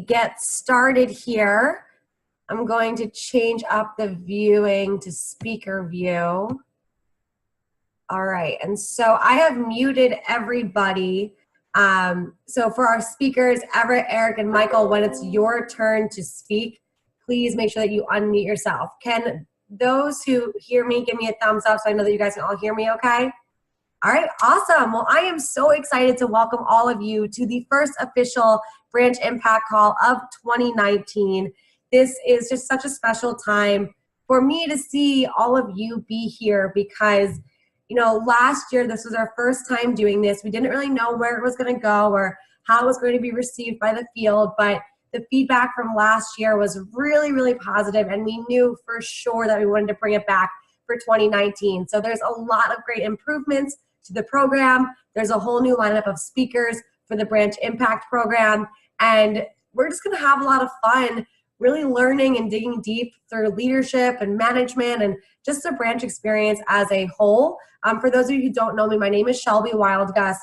Get started here. I'm going to change up the viewing to speaker view. All right, and so I have muted everybody. So for our speakers, Everett, Eric, and Michael, when it's your turn to speak, please make sure that you unmute yourself. Can those who hear me give me a thumbs up so I know that you guys can all hear me okay? All right, awesome. Well, I am so excited to welcome all of you to the first official Branch Impact Call of 2019. This is just such a special time for me to see all of you be here because, you know, last year this was our first time doing this. We didn't really know where it was going to go or how it was going to be received by the field, but the feedback from last year was really, really positive, and we knew for sure that we wanted to bring it back for 2019. So there's a lot of great improvements to the program. There's a whole new lineup of speakers for the Branch Impact program, and we're just going to have a lot of fun really learning and digging deep through leadership and management and just the branch experience as a whole. For those of you who don't know me, my name is Shelby Wildgust.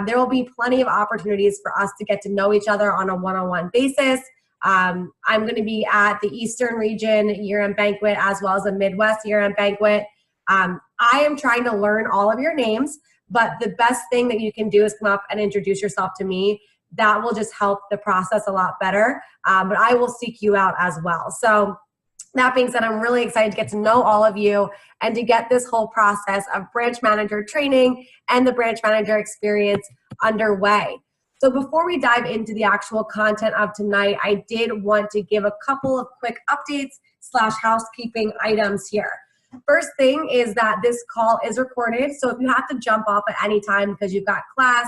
There will be plenty of opportunities for us to get to know each other on a one-on-one basis. I'm going to be at the Eastern Region year-end banquet as well as the Midwest year-end banquet. I am trying to learn all of your names, but the best thing that you can do is come up and introduce yourself to me. That will just help the process a lot better, but I will seek you out as well. So that being said, I'm really excited to get to know all of you and to get this whole process of branch manager training and the branch manager experience underway. So before we dive into the actual content of tonight, I did want to give a couple of quick updates / housekeeping items here. First thing is that this call is recorded, so if you have to jump off at any time because you've got class,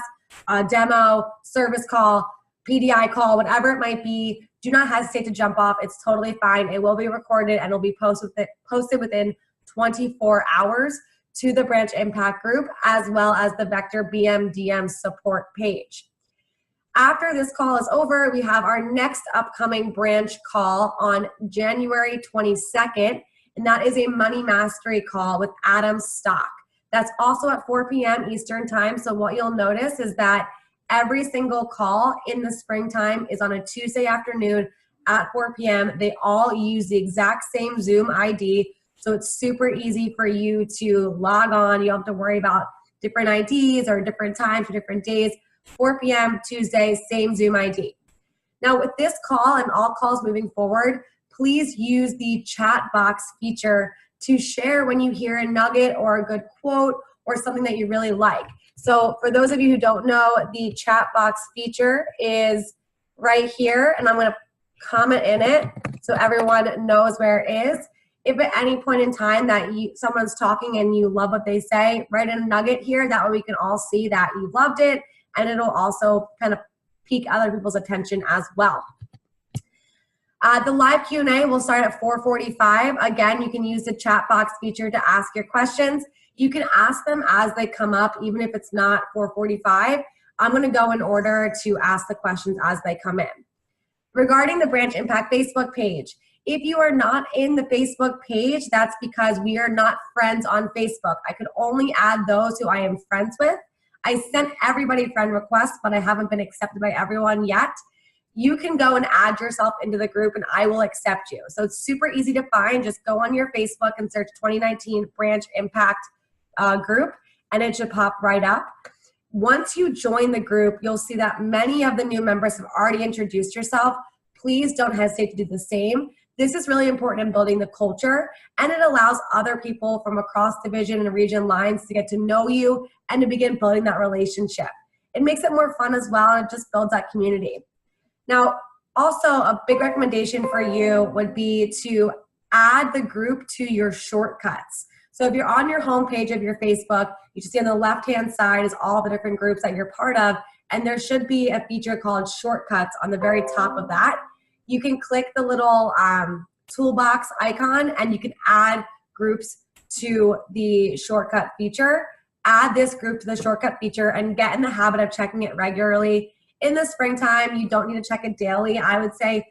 demo, service call, PDI call, whatever it might be, do not hesitate to jump off. It's totally fine. It will be recorded and it'll be posted within 24 hours to the Branch Impact group as well as the Vector BMDM support page. After this call is over, we have our next upcoming branch call on January 22nd, and that is a Money Mastery call with Adam Stock. That's also at 4 p.m. Eastern time, so what you'll notice is that every single call in the springtime is on a Tuesday afternoon at 4 p.m. They all use the exact same Zoom ID, so it's super easy for you to log on. You don't have to worry about different IDs or different times or different days. 4 p.m. Tuesday, same Zoom ID. Now with this call and all calls moving forward, please use the chat box feature to share when you hear a nugget or a good quote or something that you really like. So for those of you who don't know, the chat box feature is right here, and I'm going to comment in it so everyone knows where it is. If at any point in time that someone's talking and you love what they say, write in a nugget here. That way we can all see that you loved it, and it'll also kind of pique other people's attention as well. The live Q&A will start at 4:45. Again, you can use the chat box feature to ask your questions. You can ask them as they come up, even if it's not 4:45. I'm going to go in order to ask the questions as they come in. Regarding the Branch Impact Facebook page, if you are not in the Facebook page, that's because we are not friends on Facebook. I could only add those who I am friends with. I sent everybody friend requests, but I haven't been accepted by everyone yet. You can go and add yourself into the group and I will accept you. So it's super easy to find. Just go on your Facebook and search 2019 Branch Impact group and it should pop right up. Once you join the group, you'll see that many of the new members have already introduced yourself. Please don't hesitate to do the same. This is really important in building the culture, and it allows other people from across division and region lines to get to know you and to begin building that relationship. It makes it more fun as well, and it just builds that community. Now, also a big recommendation for you would be to add the group to your shortcuts. So if you're on your homepage of your Facebook, you should see on the left-hand side is all the different groups that you're part of, and there should be a feature called shortcuts on the very top of that. You can click the little toolbox icon and you can add groups to the shortcut feature. Add this group to the shortcut feature and get in the habit of checking it regularly. In the springtime, you don't need to check it daily. I would say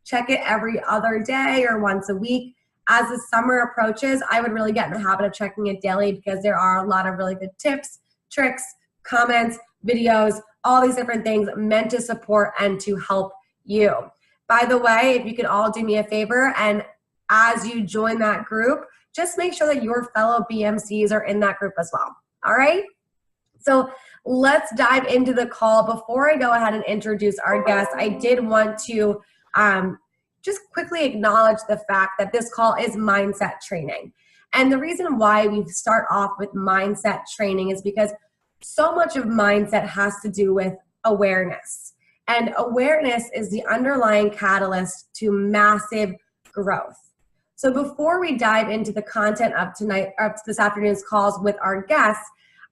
check it every other day or once a week. As the summer approaches, I would really get in the habit of checking it daily because there are a lot of really good tips, tricks, comments, videos, all these different things meant to support and to help you. By the way, if you could all do me a favor, and as you join that group, just make sure that your fellow BMCs are in that group as well. All right? So let's dive into the call. Before I go ahead and introduce our guest, I did want to just quickly acknowledge the fact that this call is mindset training. And the reason why we start off with mindset training is because so much of mindset has to do with awareness. And awareness is the underlying catalyst to massive growth. So before we dive into the content of this afternoon's calls with our guests,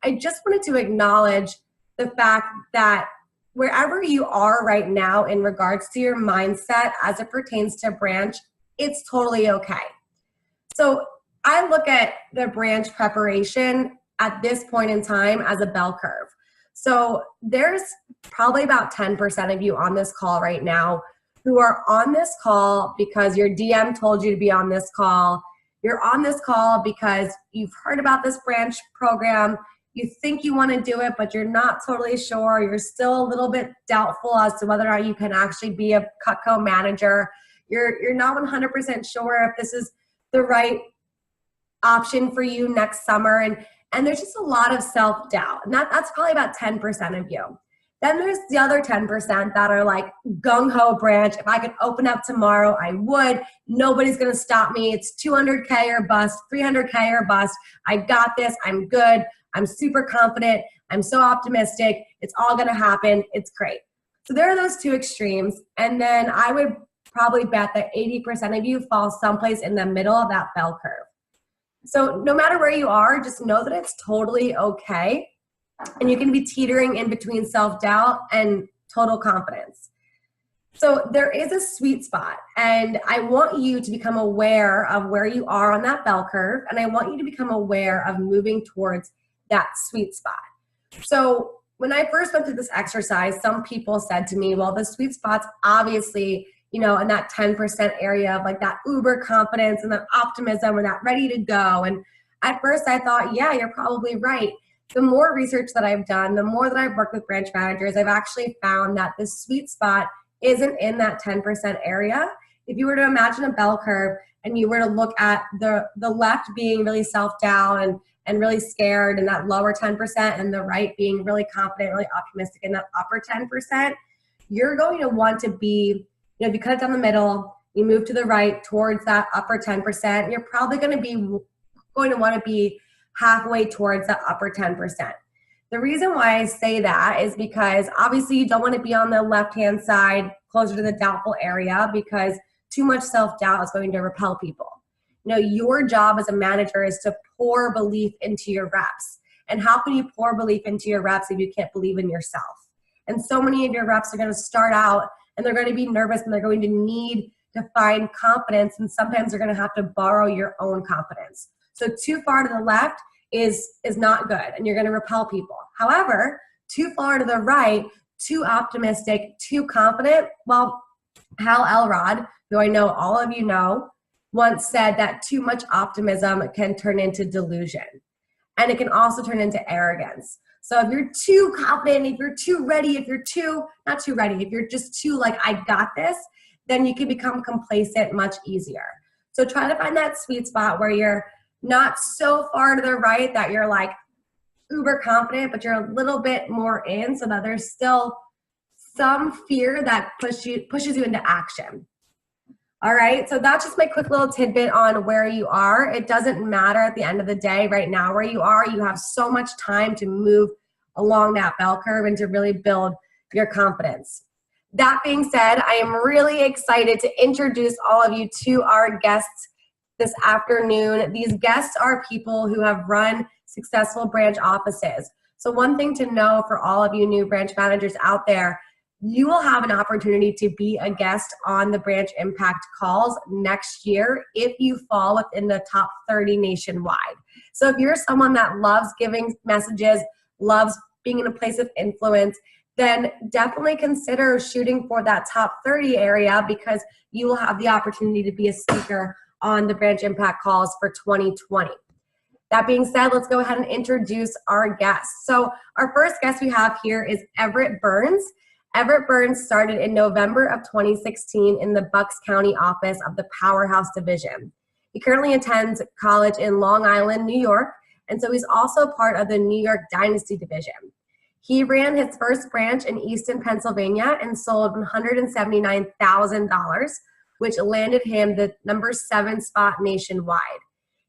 I just wanted to acknowledge the fact that wherever you are right now in regards to your mindset as it pertains to branch, it's totally okay. So I look at the branch preparation at this point in time as a bell curve. So there's probably about 10% of you on this call right now who are on this call because your DM told you to be on this call. You're on this call because you've heard about this branch program. You think you want to do it, but you're not totally sure. You're still a little bit doubtful as to whether or not you can actually be a Cutco manager. You're not 100% sure if this is the right option for you next summer. And there's just a lot of self-doubt. And that's probably about 10% of you. Then there's the other 10% that are like gung-ho branch. If I could open up tomorrow, I would. Nobody's going to stop me. It's 200K or bust, 300K or bust. I got this. I'm good. I'm super confident. I'm so optimistic. It's all going to happen. It's great. So there are those two extremes. And then I would probably bet that 80% of you fall someplace in the middle of that bell curve. So no matter where you are, just know that it's totally okay. And you can be teetering in between self-doubt and total confidence. So there is a sweet spot, and I want you to become aware of where you are on that bell curve, and I want you to become aware of moving towards that sweet spot. So when I first went through this exercise, some people said to me, well, the sweet spot's obviously, in that 10% area of like that uber confidence and that optimism and that ready to go. And at first I thought, yeah, you're probably right. The more research that I've done, the more that I've worked with branch managers, I've actually found that the sweet spot isn't in that 10% area. If you were to imagine a bell curve and you were to look at the left being really self-doubt and really scared in that lower 10%, and the right being really confident, really optimistic in that upper 10%, you're going to want to be, if you cut it down the middle, you move to the right towards that upper 10%, you're probably going to want to be halfway towards the upper 10%. The reason why I say that is because obviously you don't want to be on the left-hand side closer to the doubtful area, because too much self-doubt is going to repel people. Your job as a manager is to pour belief into your reps. And how can you pour belief into your reps if you can't believe in yourself? And so many of your reps are going to start out and they're going to be nervous and they're going to need to find confidence. And sometimes they're going to have to borrow your own confidence. So too far to the left is not good, and you're going to repel people. However, too far to the right, too optimistic, too confident, well, Hal Elrod, who I know all of you know, once said that too much optimism can turn into delusion. And it can also turn into arrogance. So if you're too confident, if you're too ready, if you're just too like, I got this, then you can become complacent much easier. So try to find that sweet spot where you're not so far to the right that you're like uber confident, but you're a little bit more in, so that there's still some fear that pushes you into action. All right, so that's just my quick little tidbit on where you are. It doesn't matter at the end of the day right now where you are. You have so much time to move along that bell curve and to really build your confidence. That being said, I am really excited to introduce all of you to our guests this afternoon. These guests are people who have run successful branch offices. So one thing to know for all of you new branch managers out there, you will have an opportunity to be a guest on the Branch Impact calls next year if you fall within the top 30 nationwide. So if you're someone that loves giving messages, loves being in a place of influence, then definitely consider shooting for that top 30 area, because you will have the opportunity to be a speaker on the Branch Impact calls for 2020. That being said, let's go ahead and introduce our guests. So our first guest we have here is Everett Burns. Everett Burns started in November of 2016 in the Bucks County office of the Powerhouse Division. He currently attends college in Long Island, New York, and so he's also part of the New York Dynasty Division. He ran his first branch in Easton, Pennsylvania, and sold $179,000, which landed him the number 7 spot nationwide.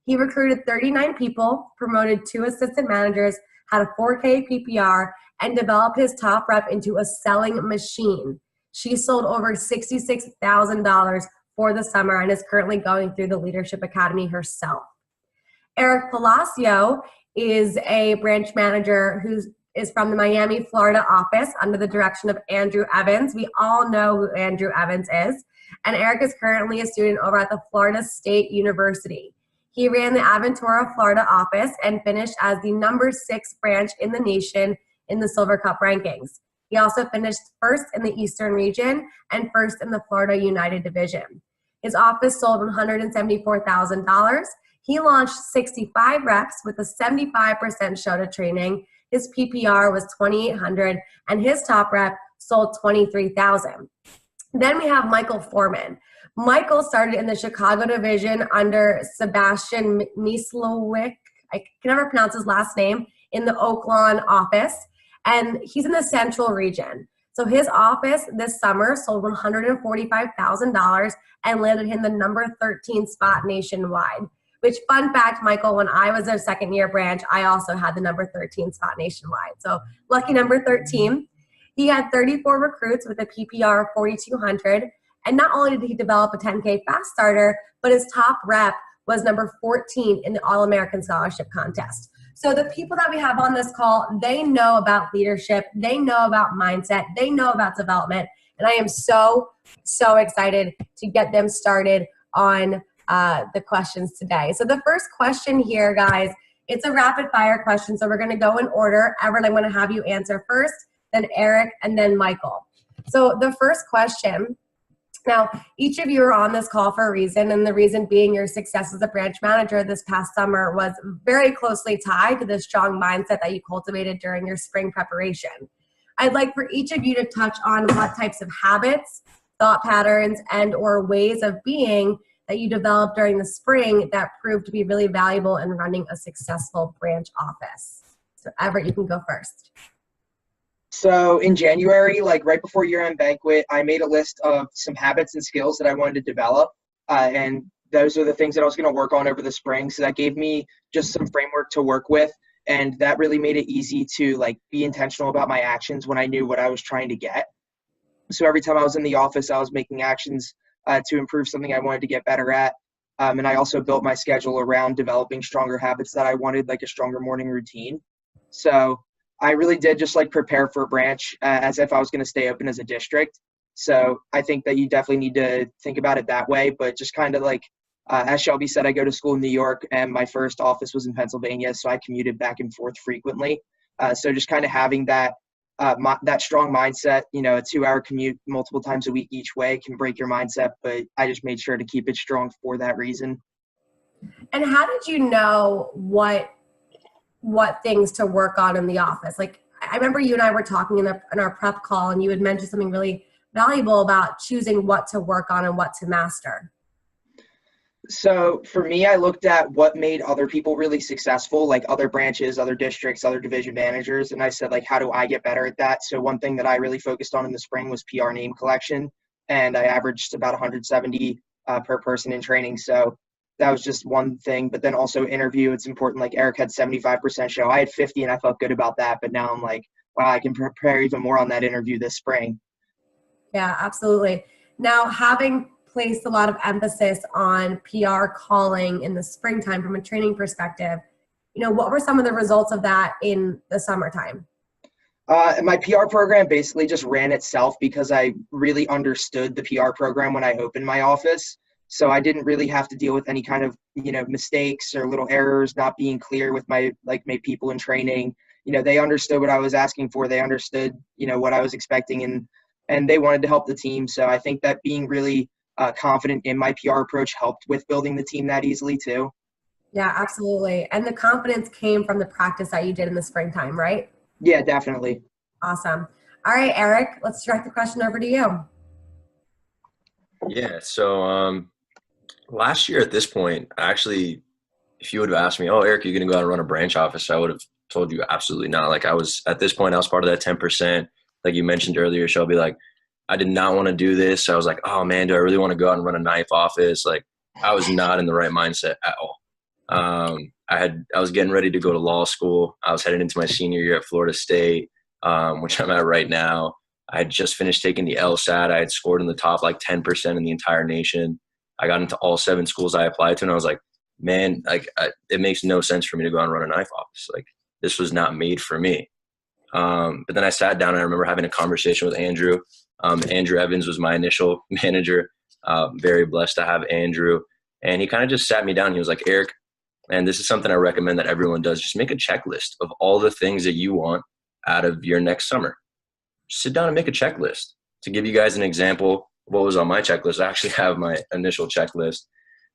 He recruited 39 people, promoted 2 assistant managers, had a 4K PPR, and developed his top rep into a selling machine. She sold over $66,000 for the summer and is currently going through the Leadership Academy herself. Eric Palacio is a branch manager who is from the Miami, Florida office under the direction of Andrew Evans. We all know who Andrew Evans is. And Eric is currently a student over at the Florida State University. He ran the Aventura, Florida office and finished as the number 6 branch in the nation in the Silver Cup rankings. He also finished first in the Eastern region and first in the Florida United Division. His office sold $174,000. He launched 65 reps with a 75% show to training. His PPR was 2,800 and his top rep sold 23,000. Then we have Michael Foreman. Michael started in the Chicago division under Sebastian Mislowick. I can never pronounce his last name, in the Oaklawn office, and he's in the Central region. So his office this summer sold $145,000 and landed him the number 13 spot nationwide. Which, fun fact, Michael, when I was a second-year branch, I also had the number 13 spot nationwide. So lucky number 13. He had 34 recruits with a PPR of 4,200. And not only did he develop a 10K fast starter, but his top rep was number 14 in the All-American Scholarship Contest. So the people that we have on this call, they know about leadership, they know about mindset, they know about development, and I am so, so excited to get them started on the questions today. So the first question here, guys, it's a rapid fire question, so we're gonna go in order. Everett, I'm gonna have you answer first, then Eric, and then Michael. So the first question, now, each of you are on this call for a reason, and the reason being your success as a branch manager this past summer was very closely tied to the strong mindset that you cultivated during your spring preparation. I'd like for each of you to touch on what types of habits, thought patterns, and or ways of being that you developed during the spring that proved to be really valuable in running a successful branch office. So Everett, you can go first. So in January, like right before year-end banquet, I made a list of some habits and skills that I wanted to develop. And those are the things that I was going to work on over the spring. So that gave me just some framework to work with. And that really made it easy to like be intentional about my actions when I knew what I was trying to get. So every time I was in the office, I was making actions to improve something I wanted to get better at. And I also built my schedule around developing stronger habits that I wanted, like a stronger morning routine. So I really did just like prepare for a branch as if I was going to stay open as a district. So I think that you definitely need to think about it that way, but just kind of like, as Shelby said, I go to school in New York and my first office was in Pennsylvania. So I commuted back and forth frequently. So just kind of having that, that strong mindset, you know, a 2-hour commute multiple times a week each way can break your mindset, but I just made sure to keep it strong for that reason. And how did you know what things to work on in the office? Like, I remember you and I were talking in our prep call, and you had mentioned something really valuable about choosing what to work on and what to master. So for me, I looked at what made other people really successful, like other branches, other districts, other division managers. And I said, like, how do I get better at that? So one thing that I really focused on in the spring was PR name collection. And I averaged about 170 per person in training. So that was just one thing. But then also interview, it's important. Like Eric had 75% show. I had 50 and I felt good about that. But now I'm like, wow, I can prepare even more on that interview this spring. Yeah, absolutely. Now, having placed a lot of emphasis on PR calling in the springtime from a training perspective, you know, what were some of the results of that in the summertime? My PR program basically just ran itself because I really understood the PR program when I opened my office. So I didn't really have to deal with any kind of, you know, mistakes or little errors, not being clear with my people in training. You know, they understood what I was asking for. They understood, you know, what I was expecting, and they wanted to help the team. So I think that being really confident in my PR approach helped with building the team that easily too. Yeah, absolutely. And the confidence came from the practice that you did in the springtime, right? Yeah, definitely. Awesome. All right, Eric, let's direct the question over to you. Yeah. So last year at this point, actually, if you would have asked me, "Oh, Eric, you're going to go out and run a branch office," I would have told you absolutely not. Like I was at this point, I was part of that 10%. Like you mentioned earlier, Shelby. Like I did not want to do this. I was like, "Oh man, do I really want to go out and run a knife office?" Like I was not in the right mindset at all. I was getting ready to go to law school. I was headed into my senior year at Florida State, which I'm at right now. I had just finished taking the LSAT. I had scored in the top like 10% in the entire nation. I got into all 7 schools I applied to, and I was like, man, it makes no sense for me to go out and run a knife office. Like this was not made for me. But then I sat down and I remember having a conversation with Andrew. Andrew Evans was my initial manager. Very blessed to have Andrew. And he kind of just sat me down. He was like, Eric, and this is something I recommend that everyone does. Just make a checklist of all the things that you want out of your next summer. Just sit down and make a checklist. To give you guys an example of what was on my checklist, I actually have my initial checklist.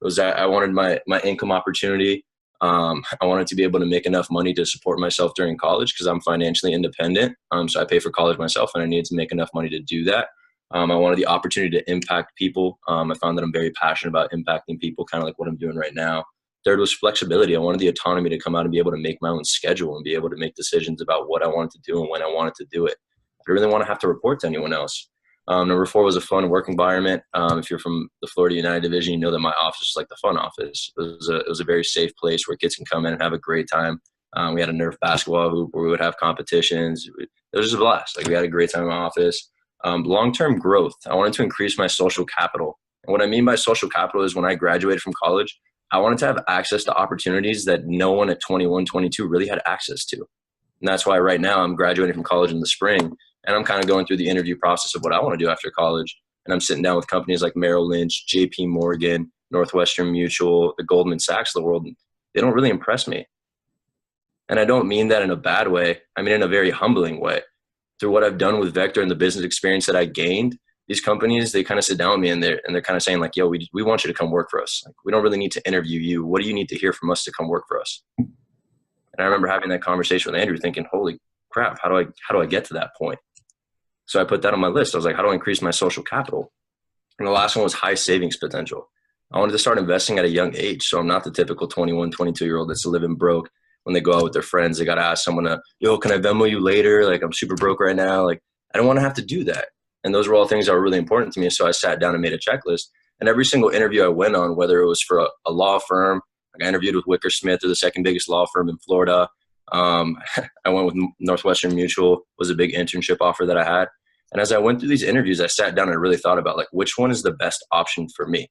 It was that I wanted my income opportunity. I wanted to be able to make enough money to support myself during college because I'm financially independent. So I pay for college myself, and I needed to make enough money to do that. I wanted the opportunity to impact people. I found that I'm very passionate about impacting people, kind of like what I'm doing right now. Third was flexibility. I wanted the autonomy to come out and be able to make my own schedule and be able to make decisions about what I wanted to do and when I wanted to do it. I didn't really want to have to report to anyone else. Number 4 was a fun work environment. If you're from the Florida United Division, you know that my office is like the fun office. It was a very safe place where kids can come in and have a great time. We had a Nerf basketball hoop where we would have competitions. It was just a blast. Like we had a great time in my office. Long-term growth. I wanted to increase my social capital. And what I mean by social capital is when I graduated from college, I wanted to have access to opportunities that no one at 21, 22 really had access to. And that's why right now I'm graduating from college in the spring, and I'm kind of going through the interview process of what I want to do after college. And I'm sitting down with companies like Merrill Lynch, JP Morgan, Northwestern Mutual, the Goldman Sachs of the world. They don't really impress me. And I don't mean that in a bad way. I mean in a very humbling way. Through what I've done with Vector and the business experience that I gained, these companies, they kind of sit down with me and they're kind of saying like, yo, we want you to come work for us. Like, we don't really need to interview you. What do you need to hear from us to come work for us? And I remember having that conversation with Andrew thinking, holy crap, how do I get to that point? So I put that on my list. I was like, how do I increase my social capital? And the last one was high savings potential. I wanted to start investing at a young age. So I'm not the typical 21, 22-year-old that's living broke. When they go out with their friends, they got to ask someone, yo, can I Venmo you later? Like, I'm super broke right now. Like, I don't want to have to do that. And those were all things that were really important to me. So I sat down and made a checklist. And every single interview I went on, whether it was for a law firm, like I interviewed with Wicker Smith, they're the second biggest law firm in Florida. I went with Northwestern Mutual, was a big internship offer that I had. And as I went through these interviews, I sat down and really thought about like, which one is the best option for me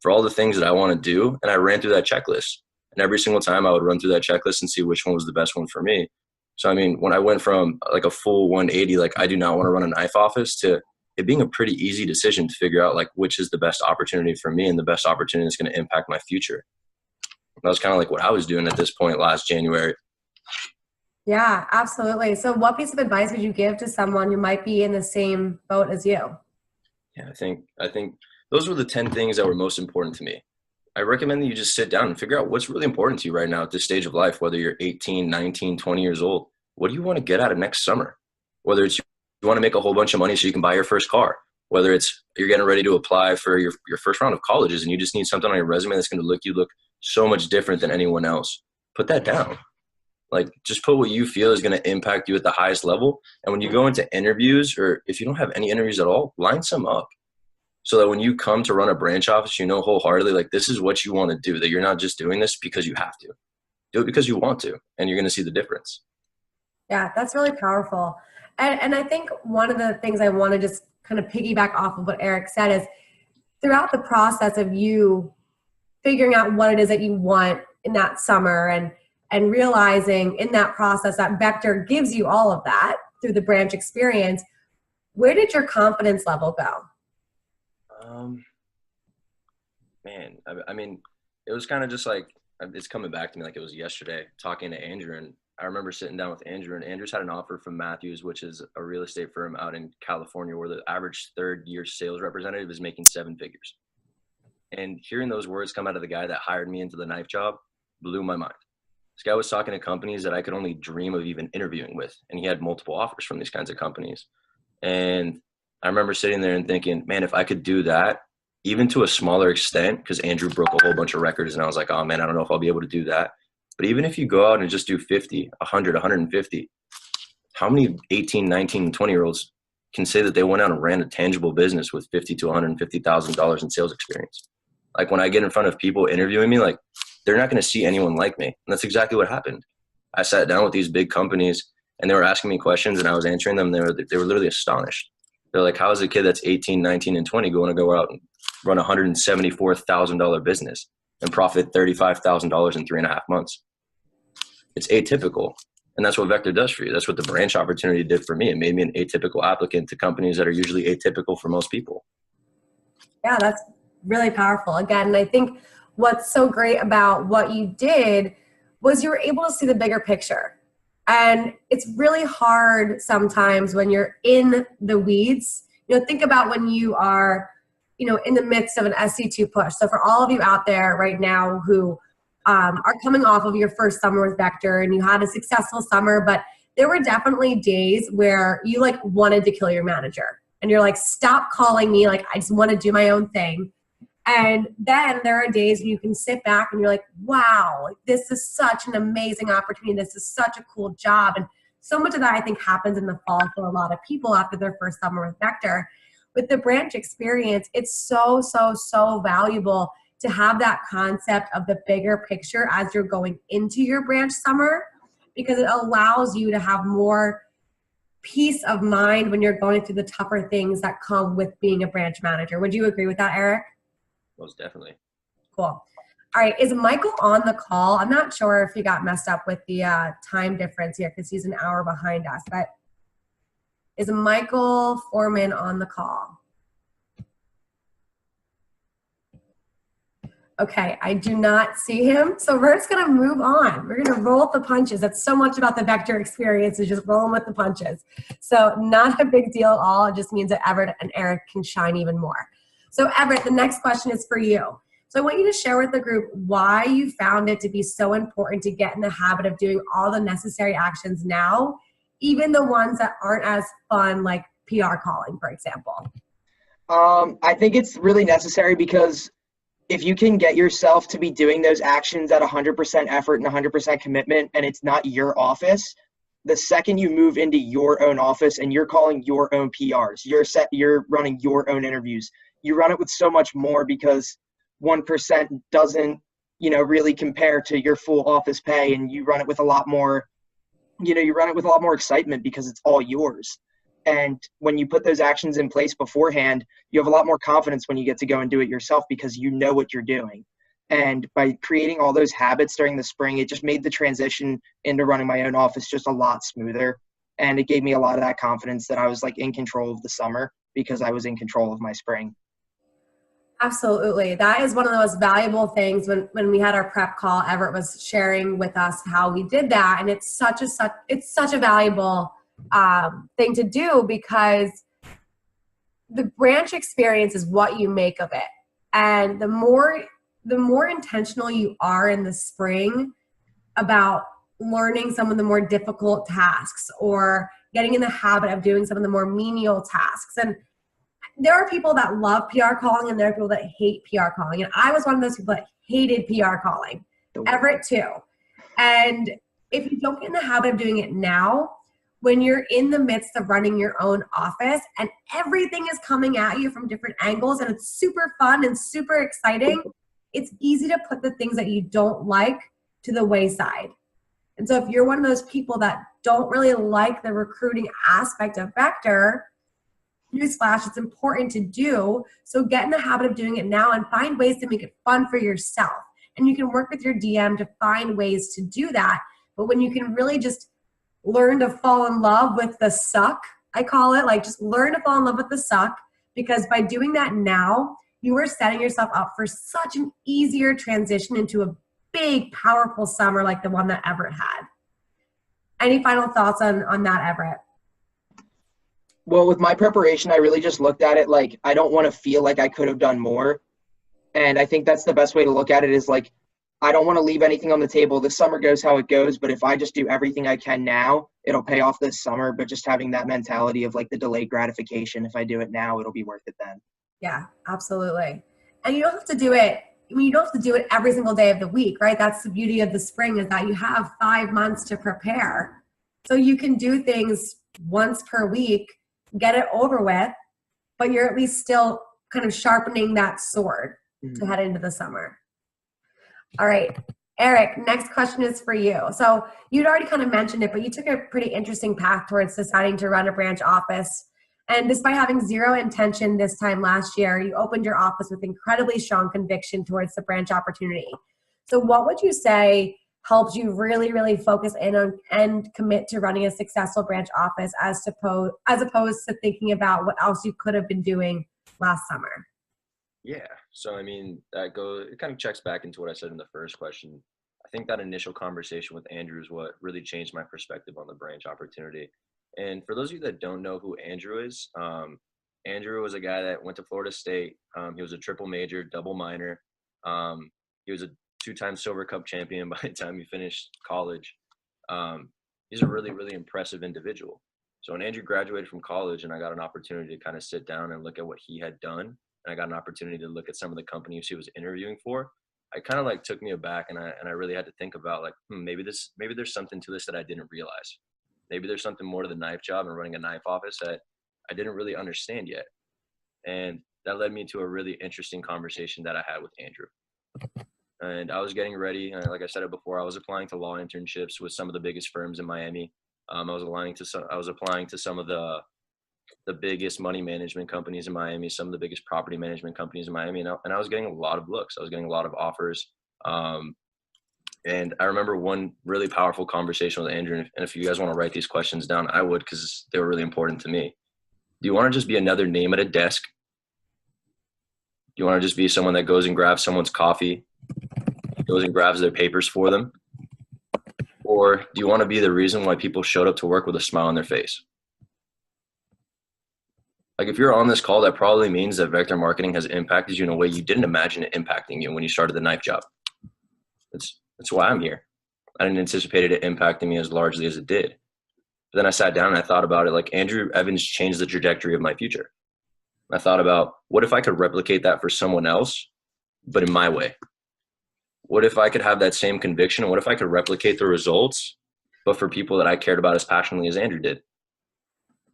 for all the things that I want to do. And I ran through that checklist. And every single time I would run through that checklist and see which one was the best one for me. So, I mean, when I went from like a full 180, like I do not want to run a knife office, to it being a pretty easy decision to figure out like which is the best opportunity for me and the best opportunity that's going to impact my future. And that was kind of like what I was doing at this point last January. Yeah, absolutely. So what piece of advice would you give to someone who might be in the same boat as you? Yeah, I think those were the 10 things that were most important to me. I recommend that you just sit down and figure out what's really important to you right now at this stage of life, whether you're 18, 19, 20 years old. What do you want to get out of next summer? Whether it's you want to make a whole bunch of money so you can buy your first car, whether it's you're getting ready to apply for your first round of colleges and you just need something on your resume that's going to look so much different than anyone else. Put that down. Like, just put what you feel is going to impact you at the highest level. And when you go into interviews, or if you don't have any interviews at all, line some up so that when you come to run a branch office, you know wholeheartedly, like, this is what you want to do, that you're not just doing this because you have to. Do it because you want to, and you're going to see the difference. Yeah, that's really powerful. And I think one of the things I want to just kind of piggyback off of what Eric said is throughout the process of you figuring out what it is that you want in that summer and realizing in that process that Vector gives you all of that through the branch experience, where did your confidence level go? Man, I mean, it was kind of just like, it's coming back to me like it was yesterday, talking to Andrew. And I remember sitting down with Andrew, and Andrew's had an offer from Matthews, which is a real estate firm out in California, where the average third-year sales representative is making 7 figures. And hearing those words come out of the guy that hired me into the knife job blew my mind. This guy was talking to companies that I could only dream of even interviewing with, and he had multiple offers from these kinds of companies. And I remember sitting there and thinking, man, if I could do that, even to a smaller extent, because Andrew broke a whole bunch of records, and I was like, oh man, I don't know if I'll be able to do that. But even if you go out and just do 50, 100, 150, how many 18, 19, 20-year-olds can say that they went out and ran a tangible business with $50,000 to $150,000 in sales experience? Like when I get in front of people interviewing me, like they're not going to see anyone like me. And that's exactly what happened. I sat down with these big companies and they were asking me questions and I was answering them. They were literally astonished. They're like, how is a kid that's 18, 19, and 20 going to go out and run a $174,000 business and profit $35,000 in 3.5 months? It's atypical. And that's what Vector does for you. That's what the branch opportunity did for me. It made me an atypical applicant to companies that are usually atypical for most people. Yeah, that's really powerful. Again, I think what's so great about what you did was you were able to see the bigger picture. And it's really hard sometimes when you're in the weeds. You know, think about when you are, you know, in the midst of an SC2 push. So for all of you out there right now who are coming off of your first summer with Vector and you had a successful summer, but there were definitely days where you like wanted to kill your manager and you're like, stop calling me. Like, I just want to do my own thing. And then there are days when you can sit back and you're like, wow, this is such an amazing opportunity. This is such a cool job. And so much of that I think happens in the fall for a lot of people after their first summer with Vector. With the branch experience, it's so, so, so valuable to have that concept of the bigger picture as you're going into your branch summer, because it allows you to have more peace of mind when you're going through the tougher things that come with being a branch manager. Would you agree with that, Eric? Most definitely. Cool. All right. Is Michael on the call? I'm not sure if he got messed up with the time difference here because he's an hour behind us, but is Michael Foreman on the call? Okay, I do not see him. So we're just going to move on. We're going to roll with the punches. That's so much about the Vector experience, is just rolling with the punches. So not a big deal at all. It just means that Everett and Eric can shine even more. So Everett, the next question is for you. So I want you to share with the group why you found it to be so important to get in the habit of doing all the necessary actions now, even the ones that aren't as fun, like PR calling, for example. I think it's really necessary because if you can get yourself to be doing those actions at 100% effort and 100% commitment, and it's not your office, the second you move into your own office and you're calling your own PRs, you're running your own interviews, you run it with so much more because 1% doesn't, really compare to your full office pay, and you run it with a lot more, you run it with a lot more excitement because it's all yours. And when you put those actions in place beforehand, you have a lot more confidence when you get to go and do it yourself because you know what you're doing. And by creating all those habits during the spring, it just made the transition into running my own office just a lot smoother. And it gave me a lot of that confidence that I was like in control of the summer because I was in control of my spring. Absolutely. That is one of the most valuable things. When we had our prep call, Everett was sharing with us how we did that. And it's such a valuable thing to do because the branch experience is what you make of it. And the more intentional you are in the spring about learning some of the more difficult tasks or getting in the habit of doing some of the more menial tasks. And there are people that love PR calling and there are people that hate PR calling. And I was one of those people that hated PR calling. Everett too. And if you don't get in the habit of doing it now, when you're in the midst of running your own office and everything is coming at you from different angles and it's super fun and super exciting, it's easy to put the things that you don't like to the wayside. And so if you're one of those people that don't really like the recruiting aspect of Vector, newsflash, it's important to do. So get in the habit of doing it now and find ways to make it fun for yourself. And you can work with your DM to find ways to do that. But when you can really just learn to fall in love with the suck, I call it, like just learn to fall in love with the suck, because by doing that now, you are setting yourself up for such an easier transition into a big, powerful summer like the one that Everett had. Any final thoughts on that, Everett? Well, with my preparation, I really just looked at it like I don't want to feel like I could have done more. And I think that's the best way to look at it is like, I don't want to leave anything on the table. The summer goes how it goes, but if I just do everything I can now, it'll pay off this summer, but just having that mentality of like the delayed gratification. If I do it now, it'll be worth it then. Yeah, absolutely. And you don't have to do it. I mean, you don't have to do it every single day of the week, right? That's the beauty of the spring, is that you have 5 months to prepare. So you can do things once per week, get it over with, but you're at least still kind of sharpening that sword to head into the summer. All right, Eric, next question is for you. So you'd already kind of mentioned it, but you took a pretty interesting path towards deciding to run a branch office. And despite having zero intention this time last year, you opened your office with incredibly strong conviction towards the branch opportunity. So what would you say helped you really, really focus in on and commit to running a successful branch office as opposed to thinking about what else you could have been doing last summer? Yeah. So, I mean, it kind of checks back into what I said in the first question. I think that initial conversation with Andrew is what really changed my perspective on the branch opportunity. And for those of you that don't know who Andrew is, Andrew was a guy that went to Florida State. He was a triple major, double minor. He was a 2-time Silver Cup champion by the time he finished college. He's a really, really impressive individual. So when Andrew graduated from college and I got an opportunity to kind of sit down and look at what he had done, and I got an opportunity to look at some of the companies he was interviewing for, it kind of like took me aback, and I really had to think about like, maybe there's something to this that I didn't realize. Maybe there's something more to the knife job and running a knife office that I didn't really understand yet. And that led me to a really interesting conversation that I had with Andrew. And I was getting ready. Like I said it before, I was applying to law internships with some of the biggest firms in Miami. I was applying to some of the biggest money management companies in Miami, some of the biggest property management companies in Miami. And I was getting a lot of looks. I was getting a lot of offers. And I remember one really powerful conversation with Andrew. And if you guys want to write these questions down, I would, because they were really important to me. Do you want to just be another name at a desk? Do you want to just be someone that goes and grabs someone's coffee, goes and grabs their papers for them? Or do you want to be the reason why people showed up to work with a smile on their face? Like, if you're on this call, that probably means that vector marketing has impacted you in a way you didn't imagine it impacting you when you started the knife job. That's why I'm here. I didn't anticipate it impacting me as largely as it did. But then I sat down and I thought about it, like, Andrew Evans changed the trajectory of my future. I thought about, what if I could replicate that for someone else, but in my way? What if I could have that same conviction? What if I could replicate the results, but for people that I cared about as passionately as Andrew did?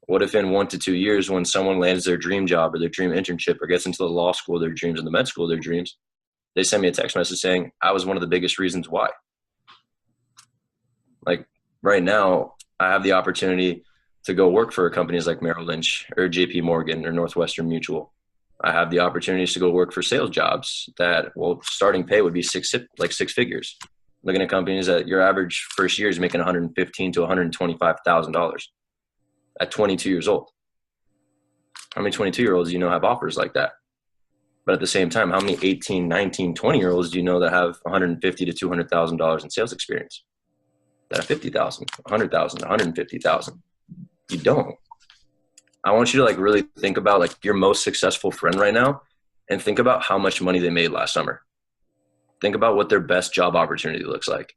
What if in 1 to 2 years, when someone lands their dream job or their dream internship or gets into the law school of their dreams and the med school of their dreams, they send me a text message saying, I was one of the biggest reasons why. Like, right now, I have the opportunity to go work for companies like Merrill Lynch or JP Morgan or Northwestern Mutual. I have the opportunities to go work for sales jobs that, well, starting pay would be six figures. Looking at companies that your average first year is making $115,000 to $125,000 at 22 years old. How many 22-year-olds do you know have offers like that? But at the same time, how many 18, 19, 20-year-olds do you know that have $150,000 to $200,000 in sales experience? That have $50,000, $100,000, $150,000. You don't. I want you to like really think about like your most successful friend right now, and think about how much money they made last summer. Think about what their best job opportunity looks like.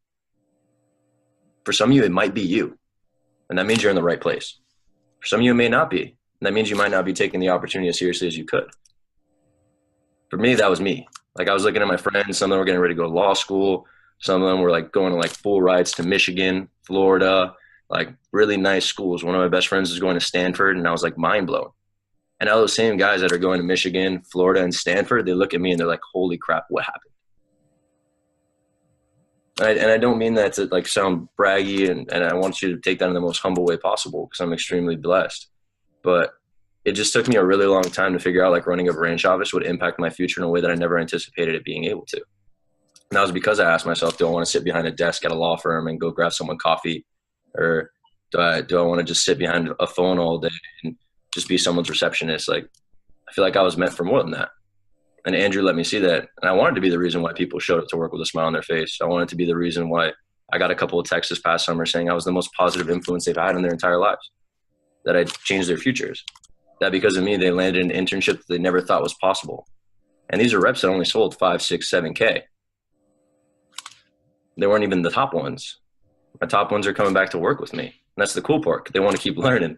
For some of you, it might be you, and that means you're in the right place. For some of you, it may not be, and that means you might not be taking the opportunity as seriously as you could. For me, that was me. Like, I was looking at my friends. Some of them were getting ready to go to law school. Some of them were like going to like full rides to Michigan, Florida, like really nice schools. One of my best friends was going to Stanford, and I was like mind blown. And all those same guys that are going to Michigan, Florida, and Stanford, they look at me and they're like, holy crap, what happened? And I don't mean that to like sound braggy, and I want you to take that in the most humble way possible, because I'm extremely blessed. But it just took me a really long time to figure out like running a branch office would impact my future in a way that I never anticipated it being able to. And that was because I asked myself, do I want to sit behind a desk at a law firm and go grab someone coffee? Or do I want to just sit behind a phone all day and just be someone's receptionist? Like, I feel like I was meant for more than that. And Andrew let me see that. And I wanted to be the reason why people showed up to work with a smile on their face. I wanted to be the reason why I got a couple of texts this past summer saying I was the most positive influence they've had in their entire lives, that I'd changed their futures, that because of me, they landed an internship that they never thought was possible. And these are reps that only sold 5, 6, 7K. They weren't even the top ones. My top ones are coming back to work with me. that's the cool part. They want to keep learning,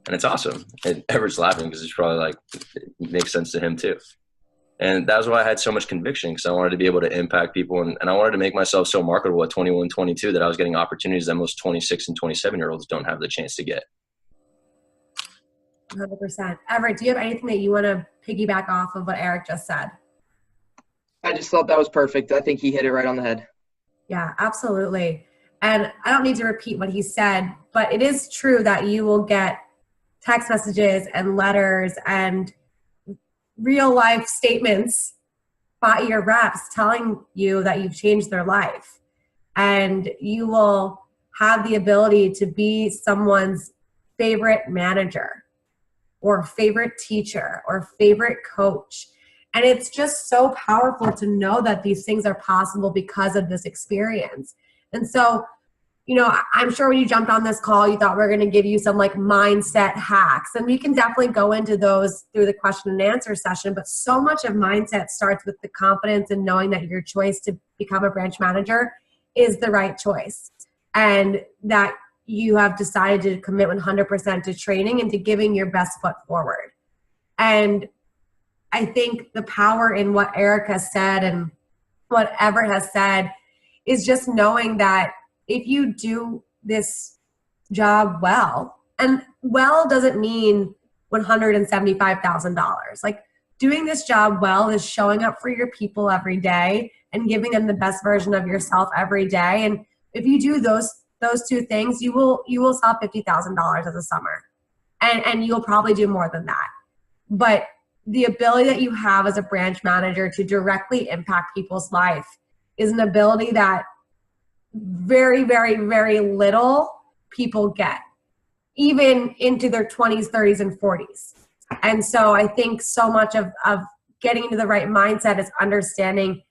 and it's awesome. And Everett's laughing because it's probably like, it makes sense to him too. And that's why I had so much conviction, because I wanted to be able to impact people. And I wanted to make myself so marketable at 21, 22 that I was getting opportunities that most 26 and 27-year-olds don't have the chance to get. 100%. Everett, do you have anything that you want to piggyback off of what Eric just said? I just thought that was perfect. I think he hit it right on the head. Yeah, absolutely. And I don't need to repeat what he said, but it is true that you will get text messages and letters and real life statements by your reps telling you that you've changed their life. And you will have the ability to be someone's favorite manager or favorite teacher or favorite coach. And it's just so powerful to know that these things are possible because of this experience. And so, you know, I'm sure when you jumped on this call, you thought we were going to give you some like mindset hacks. And we can definitely go into those through the question and answer session. But so much of mindset starts with the confidence and knowing that your choice to become a branch manager is the right choice. And that you have decided to commit 100% to training and to giving your best foot forward. And I think the power in what Eric has said and what Everett has said is just knowing that if you do this job well, and well doesn't mean $175,000. Like, doing this job well is showing up for your people every day and giving them the best version of yourself every day. And if you do those two things, you will sell $50,000 as a summer, and you'll probably do more than that. But the ability that you have as a branch manager to directly impact people's life is an ability that very, very, very little people get, even into their 20s, 30s, and 40s. And so I think so much of getting into the right mindset is understanding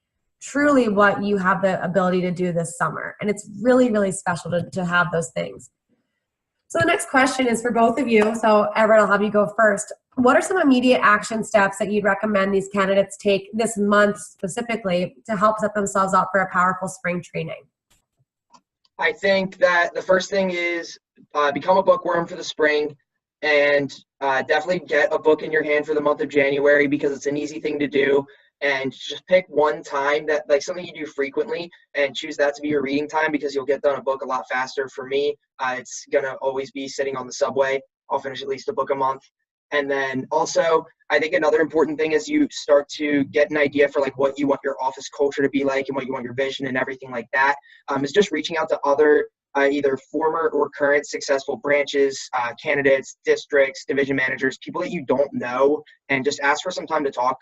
truly what you have the ability to do this summer. And it's really, really special to have those things. So the next question is for both of you. So Everett, I'll have you go first. What are some immediate action steps that you'd recommend these candidates take this month specifically to help set themselves up for a powerful spring training? I think that the first thing is become a bookworm for the spring, and definitely get a book in your hand for the month of January, because it's an easy thing to do. And just pick one time that, like, something you do frequently, and choose that to be your reading time, because you'll get done a book a lot faster. For me, it's going to always be sitting on the subway. I'll finish at least a book a month. And then also, I think another important thing is you start to get an idea for like what you want your office culture to be like and what you want your vision and everything like that, is just reaching out to other either former or current successful branches, candidates, districts, division managers, people that you don't know, and just ask for some time to talk.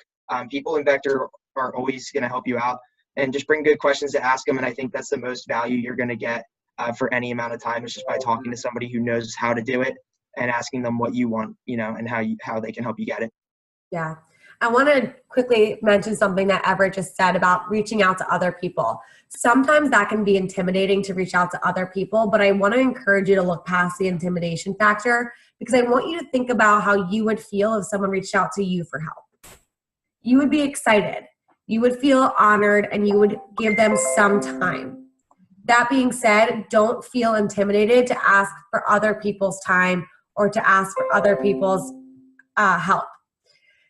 People in Vector are always going to help you out, and just bring good questions to ask them. And I think that's the most value you're going to get for any amount of time, is just by talking to somebody who knows how to do it and asking them what you want, you know, and how they can help you get it. Yeah. I want to quickly mention something that Everett just said about reaching out to other people. Sometimes that can be intimidating to reach out to other people, but I want to encourage you to look past the intimidation factor, because I want you to think about how you would feel if someone reached out to you for help. You would be excited, you would feel honored, and you would give them some time. That being said, don't feel intimidated to ask for other people's time or to ask for other people's help.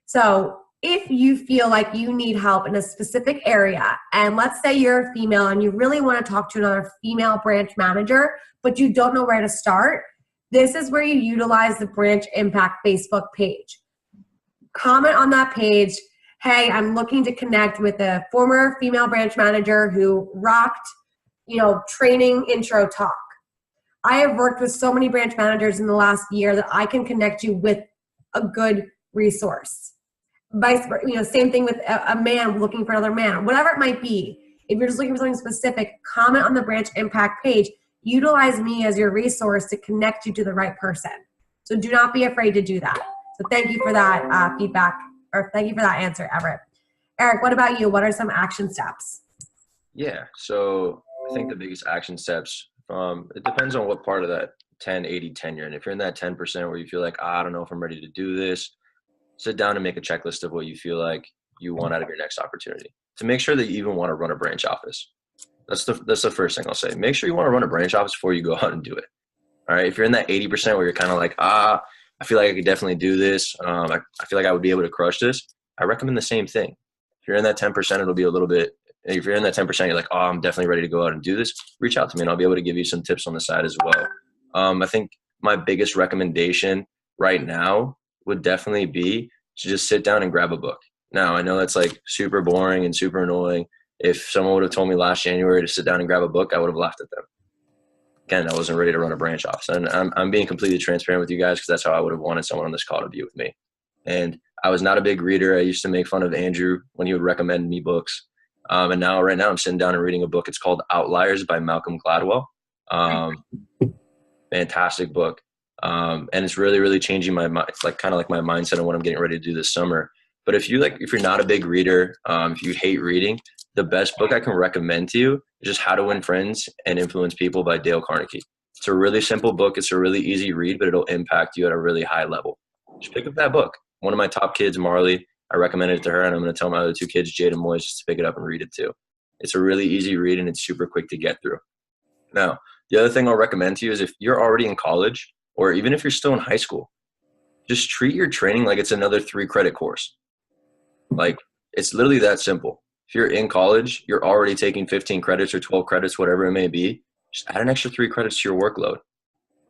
So if you feel like you need help in a specific area, and let's say you're a female and you really want to talk to another female branch manager, but you don't know where to start, this is where you utilize the Branch ImPACT Facebook page. Comment on that page, hey, I'm looking to connect with a former female branch manager who rocked, training intro talk. I have worked with so many branch managers in the last year that I can connect you with a good resource. Same thing with a man looking for another man, whatever it might be. If you're just looking for something specific, comment on the Branch ImPACT page. Utilize me as your resource to connect you to the right person. So do not be afraid to do that. So thank you for that feedback, or thank you for that answer, Everett. Eric, what about you? What are some action steps? Yeah, so I think the biggest action steps, it depends on what part of that 10-80-10 you're in. If you're in that 10% where you feel like, I don't know if I'm ready to do this, sit down and make a checklist of what you feel like you want out of your next opportunity, to make sure that you even want to run a branch office. That's the first thing I'll say. Make sure you want to run a branch office before you go out and do it. All right. If you're in that 80% where you're kind of like, I feel like I could definitely do this. I feel like I would be able to crush this. I recommend the same thing. If you're in that 10%, it'll be a little bit, if you're in that 10%, you're like, I'm definitely ready to go out and do this. Reach out to me and I'll be able to give you some tips on the side as well. I think my biggest recommendation right now would definitely be to just sit down and grab a book. Now, I know that's like super boring and super annoying. If someone would have told me last January to sit down and grab a book, I would have laughed at them. Again, I wasn't ready to run a branch office. And I'm being completely transparent with you guys because that's how I would have wanted someone on this call to be with me. And I was not a big reader. I used to make fun of Andrew when he would recommend me books. And now, right now, I'm sitting down and reading a book. It's called Outliers by Malcolm Gladwell. Fantastic book. And it's really, really changing my mind. It's like kind of like my mindset on what I'm getting ready to do this summer. But if you're not a big reader, if you hate reading, the best book I can recommend to you is just How to Win Friends and Influence People by Dale Carnegie. It's a really simple book. It's a really easy read, but it'll impact you at a really high level. Just pick up that book. One of my top kids, Marley, I recommended it to her, and I'm going to tell my other two kids, Jade and Moise, just to pick it up and read it too. It's a really easy read, and it's super quick to get through. Now, the other thing I'll recommend to you is if you're already in college, or even if you're still in high school, just treat your training like it's another 3-credit course. Like, it's literally that simple. If you're in college, you're already taking 15 credits or 12 credits, whatever it may be, just add an extra 3 credits to your workload.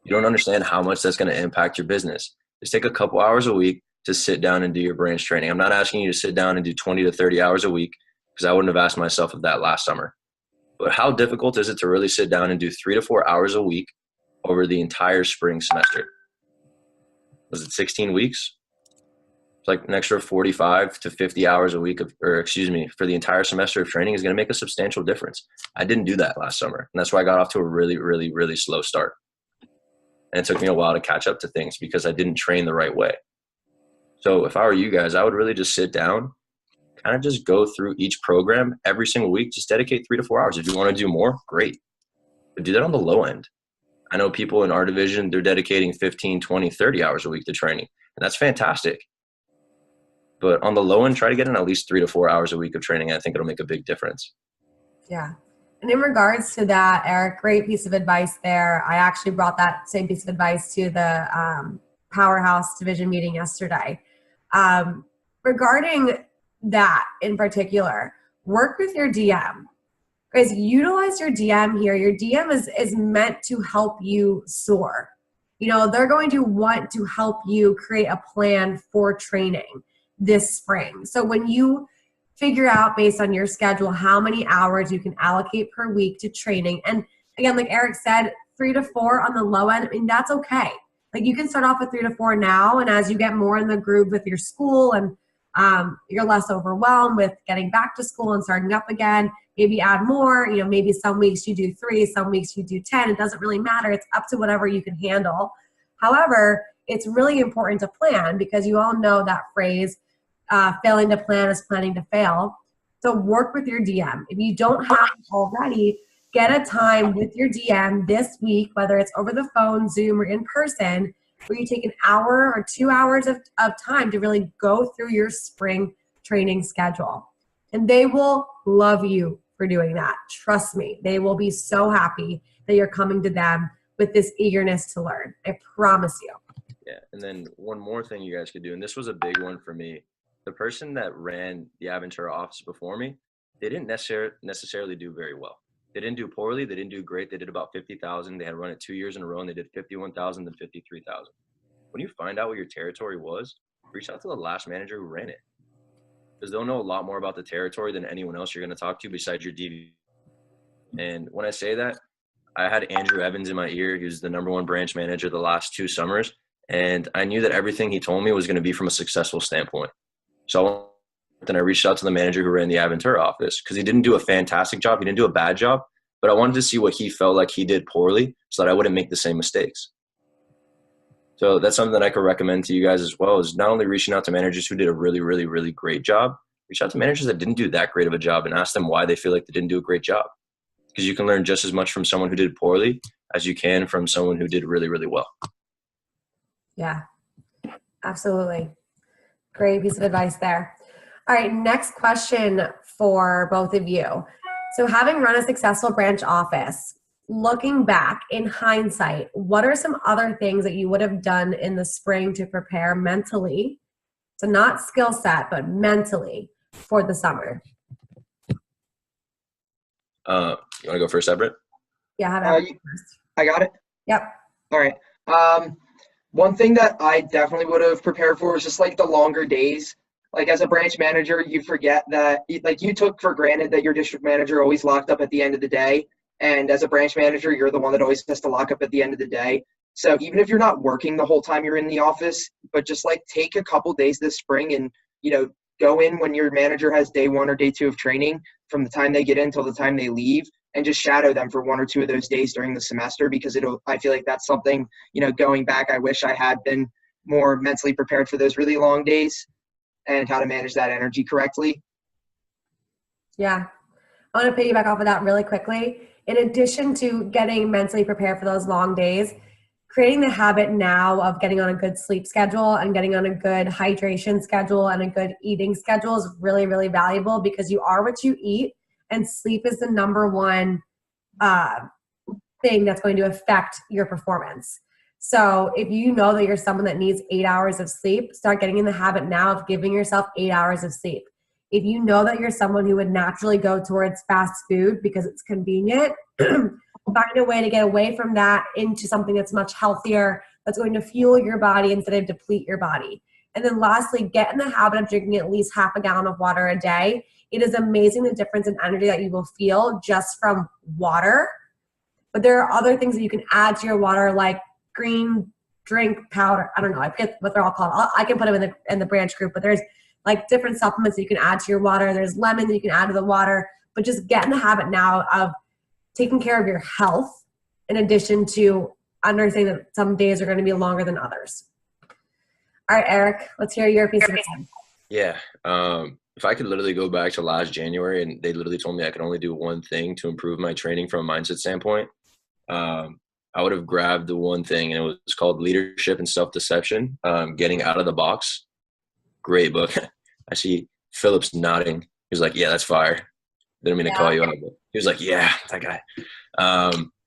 You don't understand how much that's going to impact your business. Just take a couple hours a week to sit down and do your branch training. I'm not asking you to sit down and do 20 to 30 hours a week because I wouldn't have asked myself of that last summer. But how difficult is it to really sit down and do 3 to 4 hours a week over the entire spring semester? Was it 16 weeks? It's like an extra 45 to 50 hours a week for the entire semester of training is going to make a substantial difference. I didn't do that last summer. And that's why I got off to a really, really, really slow start. And it took me a while to catch up to things because I didn't train the right way. So if I were you guys, I would really just sit down, kind of just go through each program every single week. Just dedicate 3 to 4 hours. If you want to do more, great. But do that on the low end. I know people in our division, they're dedicating 15, 20, 30 hours a week to training. And that's fantastic. But on the low end, try to get in at least 3 to 4 hours a week of training. I think it'll make a big difference. Yeah. And in regards to that, Eric, great piece of advice there. I actually brought that same piece of advice to the Powerhouse division meeting yesterday. Regarding that in particular, work with your DM. Guys, utilize your DM here. Your DM is meant to help you soar. You know, they're going to want to help you create a plan for training this spring. So when you figure out based on your schedule how many hours you can allocate per week to training, and again, like Eric said, 3 to 4 on the low end, I mean, that's okay. Like you can start off with 3 to 4 now, and as you get more in the groove with your school and you're less overwhelmed with getting back to school and starting up again, maybe add more. You know, maybe some weeks you do 3, some weeks you do 10. It doesn't really matter. It's up to whatever you can handle. However, it's really important to plan because you all know that phrase, failing to plan is planning to fail. So work with your DM. If you don't have it already, get a time with your DM this week, whether it's over the phone, Zoom, or in person, where you take an hour or 2 hours of time to really go through your spring training schedule. And they will love you for doing that. Trust me, they will be so happy that you're coming to them with this eagerness to learn. I promise you. Yeah, and then one more thing you guys could do, and this was a big one for me. The person that ran the Aventura office before me, they didn't necessarily do very well. They didn't do poorly. They didn't do great. They did about 50,000. They had run it 2 years in a row, and they did 51,000 and 53,000. When you find out what your territory was, reach out to the last manager who ran it, because they'll know a lot more about the territory than anyone else you're going to talk to besides your DV. And when I say that, I had Andrew Evans in my ear. He was the #1 branch manager the last 2 summers, and I knew that everything he told me was going to be from a successful standpoint. So then I reached out to the manager who ran the Aventura office because he didn't do a fantastic job. He didn't do a bad job, but I wanted to see what he felt like he did poorly so that I wouldn't make the same mistakes. So that's something that I could recommend to you guys as well, is not only reaching out to managers who did a really, really, really great job, reach out to managers that didn't do that great of a job and ask them why they feel like they didn't do a great job. Because you can learn just as much from someone who did poorly as you can from someone who did really, really well. Yeah, absolutely. Great piece of advice there. All right, next question for both of you. So having run a successful branch office, looking back in hindsight, what are some other things that you would have done in the spring to prepare mentally? So not skill set, but mentally for the summer. You want to go first, Everett? Yeah, have Everett first. I got it. Yep. All right. One thing that I definitely would have prepared for is just like the longer days. Like as a branch manager, you forget that like you took for granted that your district manager always locked up at the end of the day. And as a branch manager, you're the one that always has to lock up at the end of the day. So even if you're not working the whole time you're in the office, but just like take a couple days this spring and, go in when your manager has day 1 or day 2 of training from the time they get in till the time they leave, and just shadow them for 1 or 2 of those days during the semester, because I feel like that's something, going back, I wish I had been more mentally prepared for those really long days and how to manage that energy correctly. Yeah. I want to piggyback off of that really quickly. In addition to getting mentally prepared for those long days, creating the habit now of getting on a good sleep schedule and getting on a good hydration schedule and a good eating schedule is really, really valuable, because you are what you eat, and sleep is the number one thing that's going to affect your performance. So if you know that you're someone that needs 8 hours of sleep, start getting in the habit now of giving yourself 8 hours of sleep. If you know that you're someone who would naturally go towards fast food because it's convenient, find a way to get away from that into something that's much healthier, that's going to fuel your body instead of deplete your body. And then lastly, get in the habit of drinking at least half a gallon of water a day. It is amazing the difference in energy that you will feel just from water. But there are other things that you can add to your water, like green drink powder. I don't know, I forget what they're all called. I can put them in the branch group, but there's like different supplements that you can add to your water. There's lemon that you can add to the water. But just get in the habit now of taking care of your health, in addition to understanding that some days are going to be longer than others. All right, Eric, let's hear your piece of advice. Yeah. If I could literally go back to last January and they literally told me I could only do one thing to improve my training from a mindset standpoint, I would have grabbed the one thing, and it was called Leadership and Self-Deception, Getting Out of the Box. Great book. I see Phillips nodding. He was like, yeah, that's fire. Didn't mean to call you out, but he was like, yeah, that guy.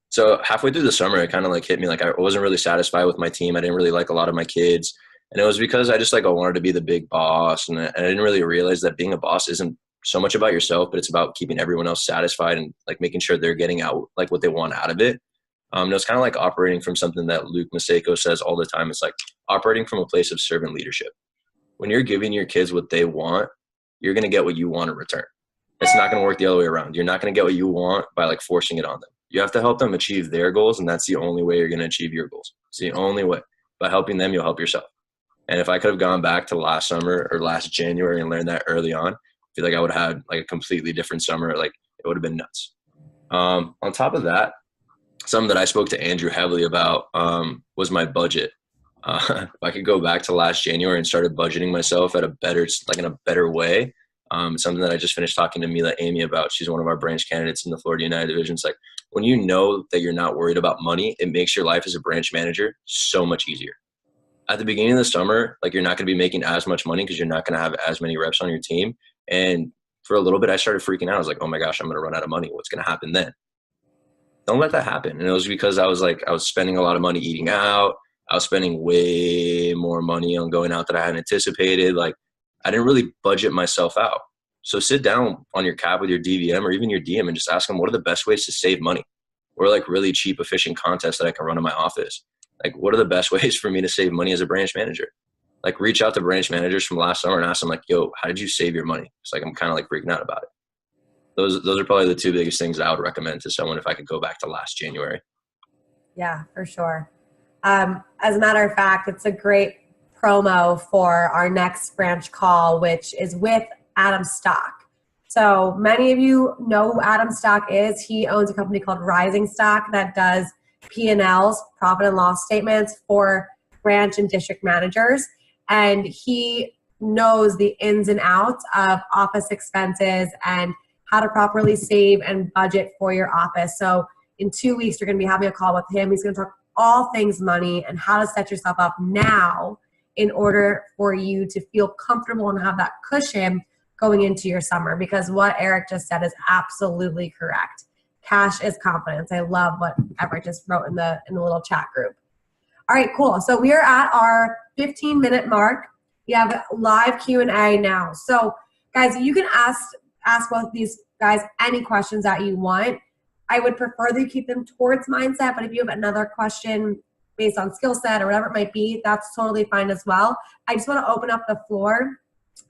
So halfway through the summer, it kind of like hit me. Like I wasn't really satisfied with my team. I didn't really like a lot of my kids. And it was because I just I wanted to be the big boss. And I didn't really realize that being a boss isn't so much about yourself, but it's about keeping everyone else satisfied and like making sure they're getting out like what they want out of it. And it's kind of like operating from something that Luke Maseko says all the time. It's like operating from a place of servant leadership. When you're giving your kids what they want, you're going to get what you want in return. It's not going to work the other way around. You're not going to get what you want by like forcing it on them. You have to help them achieve their goals, and that's the only way you're going to achieve your goals. It's the only way. By helping them, you'll help yourself. And if I could have gone back to last summer or last January and learned that early on, I feel like I would have had like a completely different summer. Like it would have been nuts. On top of that, something that I spoke to Andrew heavily about was my budget. If I could go back to last January and started budgeting myself at in a better way. Something that I just finished talking to Mila Amy about. She's one of our branch candidates in the Florida United Division. It's like when you know that you're not worried about money, it makes your life as a branch manager so much easier. At the beginning of the summer, like you're not going to be making as much money because you're not going to have as many reps on your team. And for a little bit, I started freaking out. I was like, oh my gosh, I'm going to run out of money. What's going to happen then? Don't let that happen. And it was because I was spending a lot of money eating out. I was spending way more money on going out that I hadn't anticipated. Like I didn't really budget myself out. So sit down on your cap with your DVM or even your DM and just ask them, what are the best ways to save money? Or like really cheap, efficient contests that I can run in my office. Like what are the best ways for me to save money as a branch manager? Like reach out to branch managers from last summer and ask them like, yo, how did you save your money? It's like, I'm kind of like freaking out about it. Those are probably the two biggest things that I would recommend to someone if I could go back to last January. Yeah, for sure. As a matter of fact, it's a great promo for our next branch call, which is with Adam Stock. So many of you know who Adam Stock is. He owns a company called Rising Stock that does P&Ls, profit and loss statements, for branch and district managers. And he knows the ins and outs of office expenses and how to properly save and budget for your office. So in 2 weeks, you're going to be having a call with him. He's going to talk all things money and how to set yourself up now in order for you to feel comfortable and have that cushion going into your summer. Because what Eric just said is absolutely correct. Cash is confidence. I love what Everett just wrote in the little chat group. All right, cool. So we are at our 15-minute mark. We have live Q&A now. So guys, you can ask both these guys any questions that you want. I would prefer that you keep them towards mindset, but if you have another question based on skill set or whatever it might be, that's totally fine as well. I just want to open up the floor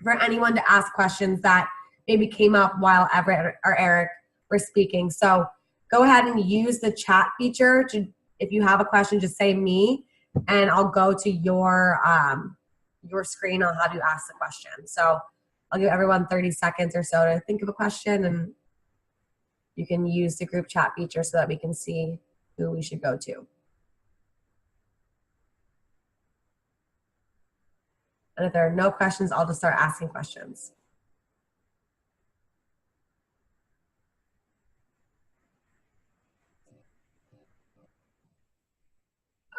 for anyone to ask questions that maybe came up while Everett or Eric were speaking. So go ahead and use the chat feature to, if you have a question, just say me, and I'll go to your screen on how to ask the question. So I'll give everyone 30 seconds or so to think of a question, and you can use the group chat feature so that we can see who we should go to. And if there are no questions, I'll just start asking questions.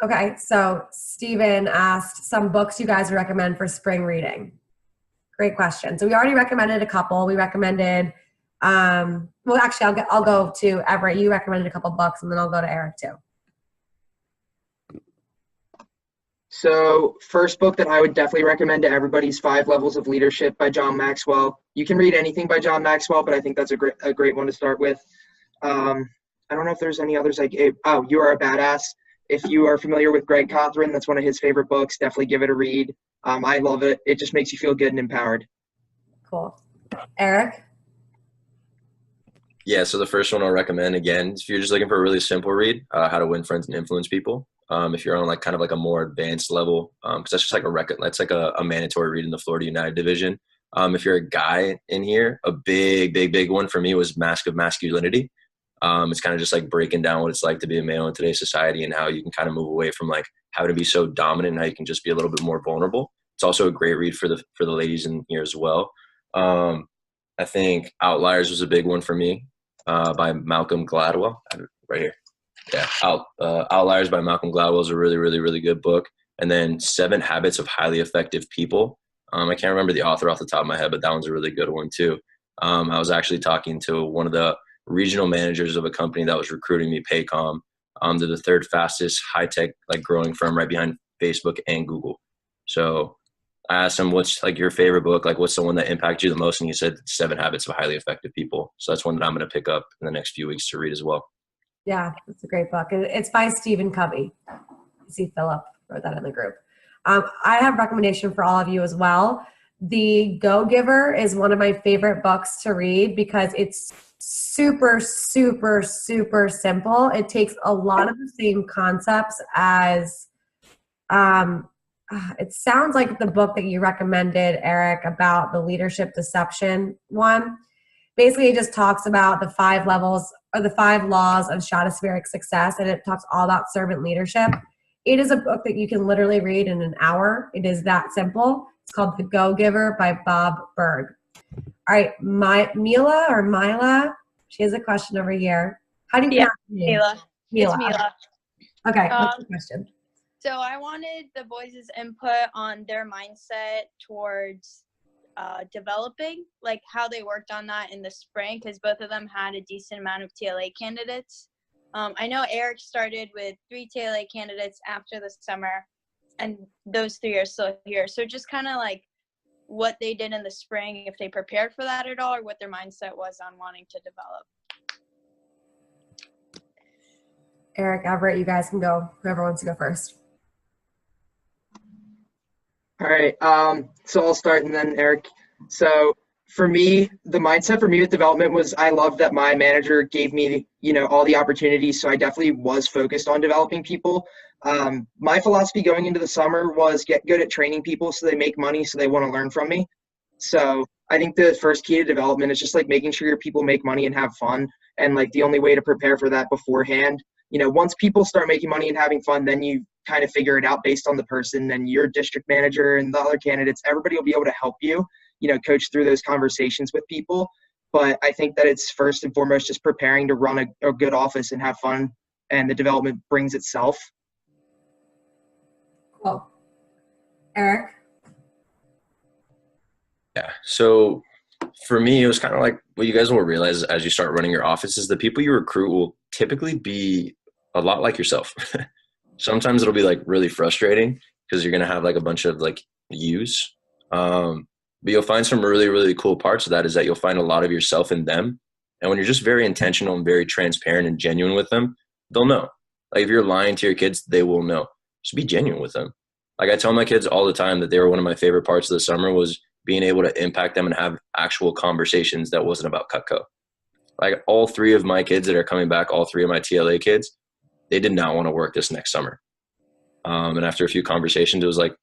Okay, so Steven asked some books you guys recommend for spring reading. Great question. So we already recommended a couple. We recommended, well, actually, I'll go to Everett. You recommended a couple books, and then I'll go to Eric too. So first book that I would definitely recommend to everybody is 5 Levels of Leadership by John Maxwell. You can read anything by John Maxwell, but I think that's a great one to start with. I don't know if there's any others like, oh, You Are a Badass. If you are familiar with Greg Cothran, that's one of his favorite books. Definitely give it a read. I love it. It just makes you feel good and empowered. Cool. Eric? Yeah, so the first one I'll recommend, again, if you're just looking for a really simple read, How to Win Friends and Influence People. If you're on like kind of like a more advanced level, because that's just like that's like a mandatory read in the Florida United division. If you're a guy in here, a big one for me was Mask of Masculinity. It's kind of just like breaking down what it's like to be a male in today's society and how you can kind of move away from like having to be so dominant and how you can just be a little bit more vulnerable. It's also a great read for the ladies in here as well. I think Outliers was a big one for me, by Malcolm Gladwell. Right here. Yeah, Outliers by Malcolm Gladwell is a really good book. And then 7 Habits of Highly Effective People. I can't remember the author off the top of my head, but that one's a really good one too. I was actually talking to one of the regional managers of a company that was recruiting me, Paycom. They're the 3rd fastest high-tech like growing firm right behind Facebook and Google. So I asked him, what's like your favorite book? Like what's the one that impacted you the most? And he said 7 Habits of Highly Effective People. So that's one that I'm going to pick up in the next few weeks to read as well. Yeah, it's a great book. It's by Stephen Covey. I see Philip wrote that in the group. I have a recommendation for all of you as well. The Go Giver is one of my favorite books to read because it's super simple. It takes a lot of the same concepts as, it sounds like the book that you recommended, Eric, about the leadership deception one. Basically, it just talks about the 5 levels or the 5 laws of stratospheric success, and it talks all about servant leadership. It is a book that you can literally read in an hour. It is that simple. It's called The Go Giver by Bob Berg. All right, Mila, she has a question over here. How do you pronounce your name? Mila. It's Mila. Okay, what's the question? So I wanted the boys' input on their mindset towards developing, like how they worked on that in the spring, because both of them had a decent amount of TLA candidates. I know Eric started with 3 TLA candidates after the summer, and those 3 are still here. So just kind of like what they did in the spring, if they prepared for that at all, or what their mindset was on wanting to develop. Eric, Everett, you guys can go. Whoever wants to go first. All right. So I'll start and then Eric. So for me, the mindset for me with development was I loved that my manager gave me, all the opportunities. So I definitely was focused on developing people. My philosophy going into the summer was get good at training people so they make money, so they want to learn from me. So I think the first key to development is just like making sure your people make money and have fun. And like the only way to prepare for that beforehand, once people start making money and having fun, then you kind of figure it out based on the person and your district manager and the other candidates. Everybody will be able to help you, coach through those conversations with people. But I think that it's first and foremost just preparing to run a good office and have fun, and the development brings itself. Cool. Eric? Yeah. So for me, it was kind of like what you guys will realize as you start running your office is the people you recruit will typically be a lot like yourself. Sometimes it'll be like really frustrating because you're going to have like a bunch of like yous. But you'll find some really, really cool parts of that is that you'll find a lot of yourself in them. And when you're just very intentional and very transparent and genuine with them, they'll know. Like if you're lying to your kids, they will know. Just be genuine with them. Like I tell my kids all the time that they were one of my favorite parts of the summer was being able to impact them and have actual conversations that wasn't about Cutco. Like all three of my kids that are coming back, all three of my TLA kids, they did not want to work this next summer. And after a few conversations, it was like,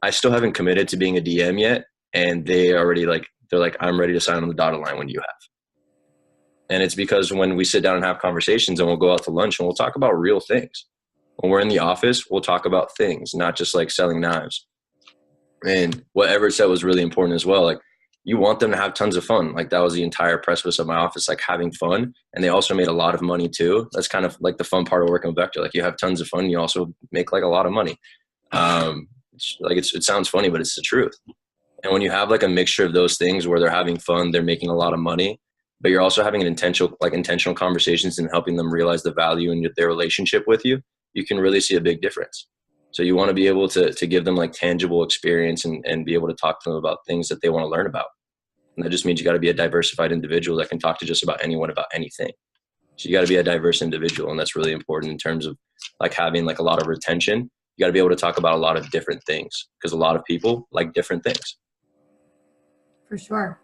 I still haven't committed to being a DM yet. And they're like, I'm ready to sign on the dotted line when you have. And it's because when we sit down and have conversations and we'll go out to lunch and we'll talk about real things. When we're in the office, we'll talk about things, not just like selling knives. And what Everett said was really important as well. Like you want them to have tons of fun. Like that was the entire precipice of my office, like having fun. And they also made a lot of money too. That's kind of like the fun part of working with Vector. Like you have tons of fun. You also make like a lot of money. It sounds funny, but it's the truth. And when you have like a mixture of those things where they're having fun, they're making a lot of money, but you're also having intentional conversations and helping them realize the value in their relationship with you, you can really see a big difference. So you want to be able to give them like tangible experience and be able to talk to them about things that they want to learn about. And that just means you got to be a diversified individual that can talk to just about anyone about anything. So you got to be a diverse individual. And that's really important in terms of like having like a lot of retention. You got to be able to talk about a lot of different things because a lot of people like different things. For sure.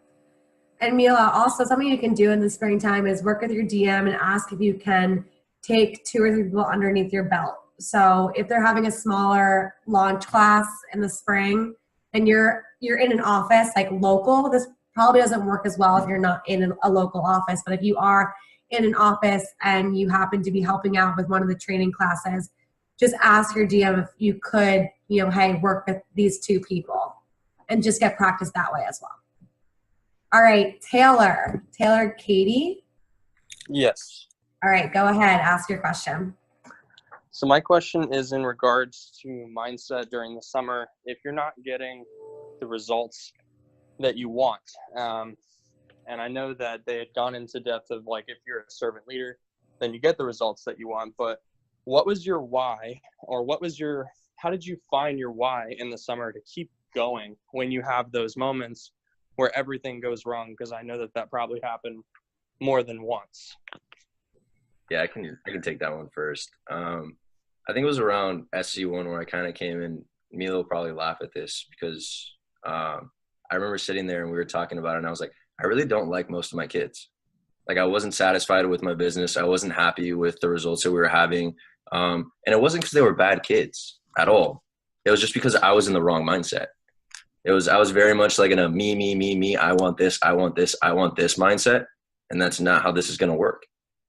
And Mila, also something you can do in the springtime is work with your DM and ask if you can take 2 or 3 people underneath your belt. So if they're having a smaller launch class in the spring and you're in an office like local, this probably doesn't work as well if you're not in a local office, but if you are in an office and you happen to be helping out with one of the training classes, just ask your DM if you could, hey, work with these 2 people and just get practice that way as well. All right, Taylor Katie? Yes. All right, go ahead, ask your question. So my question is in regards to mindset during the summer. If you're not getting the results that you want, and I know that they had gone into depth of like if you're a servant leader, then you get the results that you want. But what was your why, or how did you find your why in the summer to keep going when you have those moments where everything goes wrong? Because I know that probably happened more than once. Yeah, I can take that one first. I think it was around SC1 where I kind of came in. Mila will probably laugh at this because I remember sitting there and we were talking about it, and I was like, I really don't like most of my kids. Like I wasn't satisfied with my business. I wasn't happy with the results that we were having. And it wasn't because they were bad kids at all. It was just because I was in the wrong mindset. I was very much like in a me, I want this mindset. And that's not how this is going to work.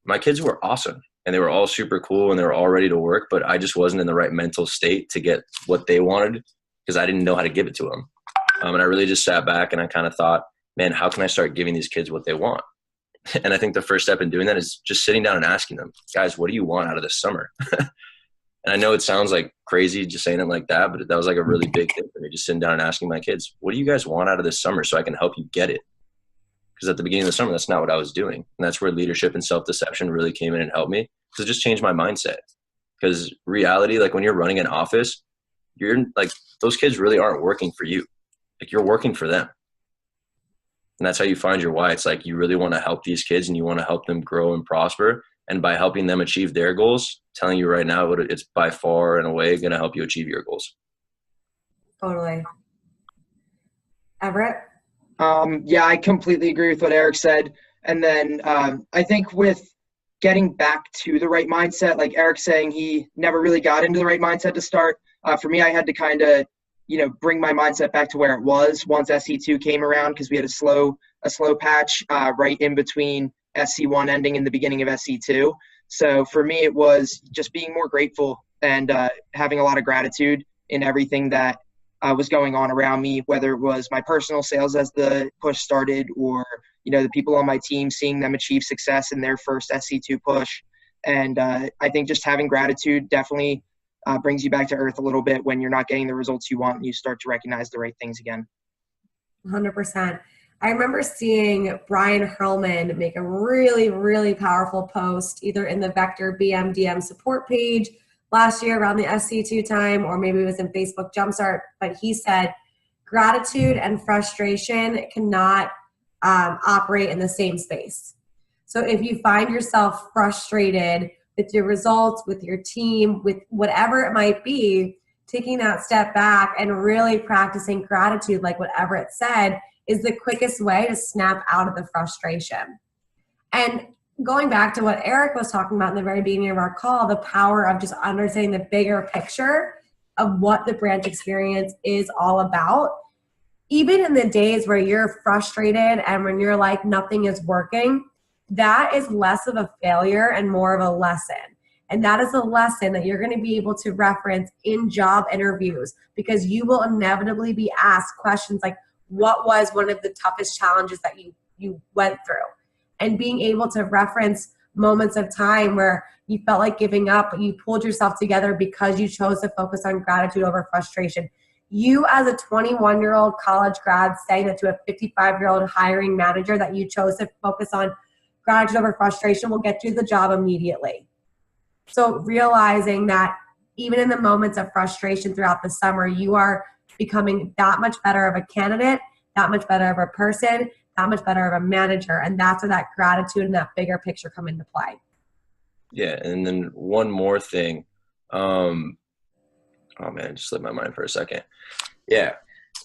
My kids were awesome and they were all super cool and they were all ready to work, but I just wasn't in the right mental state to get what they wanted because I didn't know how to give it to them. And I really just sat back and I kind of thought, man, how can I start giving these kids what they want? And I think the first step in doing that is just sitting down and asking them, guys, what do you want out of this summer? And I know it sounds like crazy just saying it like that, but that was like a really big thing for me, just sitting down and asking my kids, what do you guys want out of this summer so I can help you get it? Because at the beginning of the summer, that's not what I was doing. And that's where leadership and self-deception really came in and helped me because it just changed my mindset. Because reality, like when you're running an office, you're like, those kids really aren't working for you. Like you're working for them. And that's how you find your why. It's like you really want to help these kids and you want to help them grow and prosper. And by helping them achieve their goals, telling you right now, it's by far and away going to help you achieve your goals. Totally. Everett? Yeah, I completely agree with what Eric said. And then I think with getting back to the right mindset, like Eric saying he never really got into the right mindset to start. For me, I had to kind of, bring my mindset back to where it was once SC2 came around because we had a slow patch right in between SC1 ending in the beginning of SC2. So for me, it was just being more grateful and having a lot of gratitude in everything that was going on around me, whether it was my personal sales as the push started or, the people on my team, seeing them achieve success in their first SC2 push. And I think just having gratitude definitely brings you back to earth a little bit when you're not getting the results you want and you start to recognize the right things again. 100%. I remember seeing Brian Hurlman make a really, really powerful post either in the Vector BMDM support page last year around the SC2 time, or maybe it was in Facebook Jumpstart, but he said gratitude and frustration cannot operate in the same space. So if you find yourself frustrated with your results, with your team, with whatever it might be, taking that step back and really practicing gratitude, like what Everett said, is the quickest way to snap out of the frustration. And going back to what Eric was talking about in the very beginning of our call, the power of just understanding the bigger picture of what the branch experience is all about. Even in the days where you're frustrated and when you're like nothing is working, that is less of a failure and more of a lesson. And that is a lesson that you're going to be able to reference in job interviews, because you will inevitably be asked questions like, what was one of the toughest challenges that you went through? And being able to reference moments of time where you felt like giving up, but you pulled yourself together because you chose to focus on gratitude over frustration. You as a 21-year-old college grad saying that to a 55-year-old hiring manager that you chose to focus on gratitude over frustration will get you the job immediately. So realizing that even in the moments of frustration throughout the summer, you are becoming that much better of a candidate, that much better of a person, that much better of a manager. And that's where that gratitude and that bigger picture come into play. Yeah. And then one more thing. Oh man, it just slipped my mind for a second. Yeah.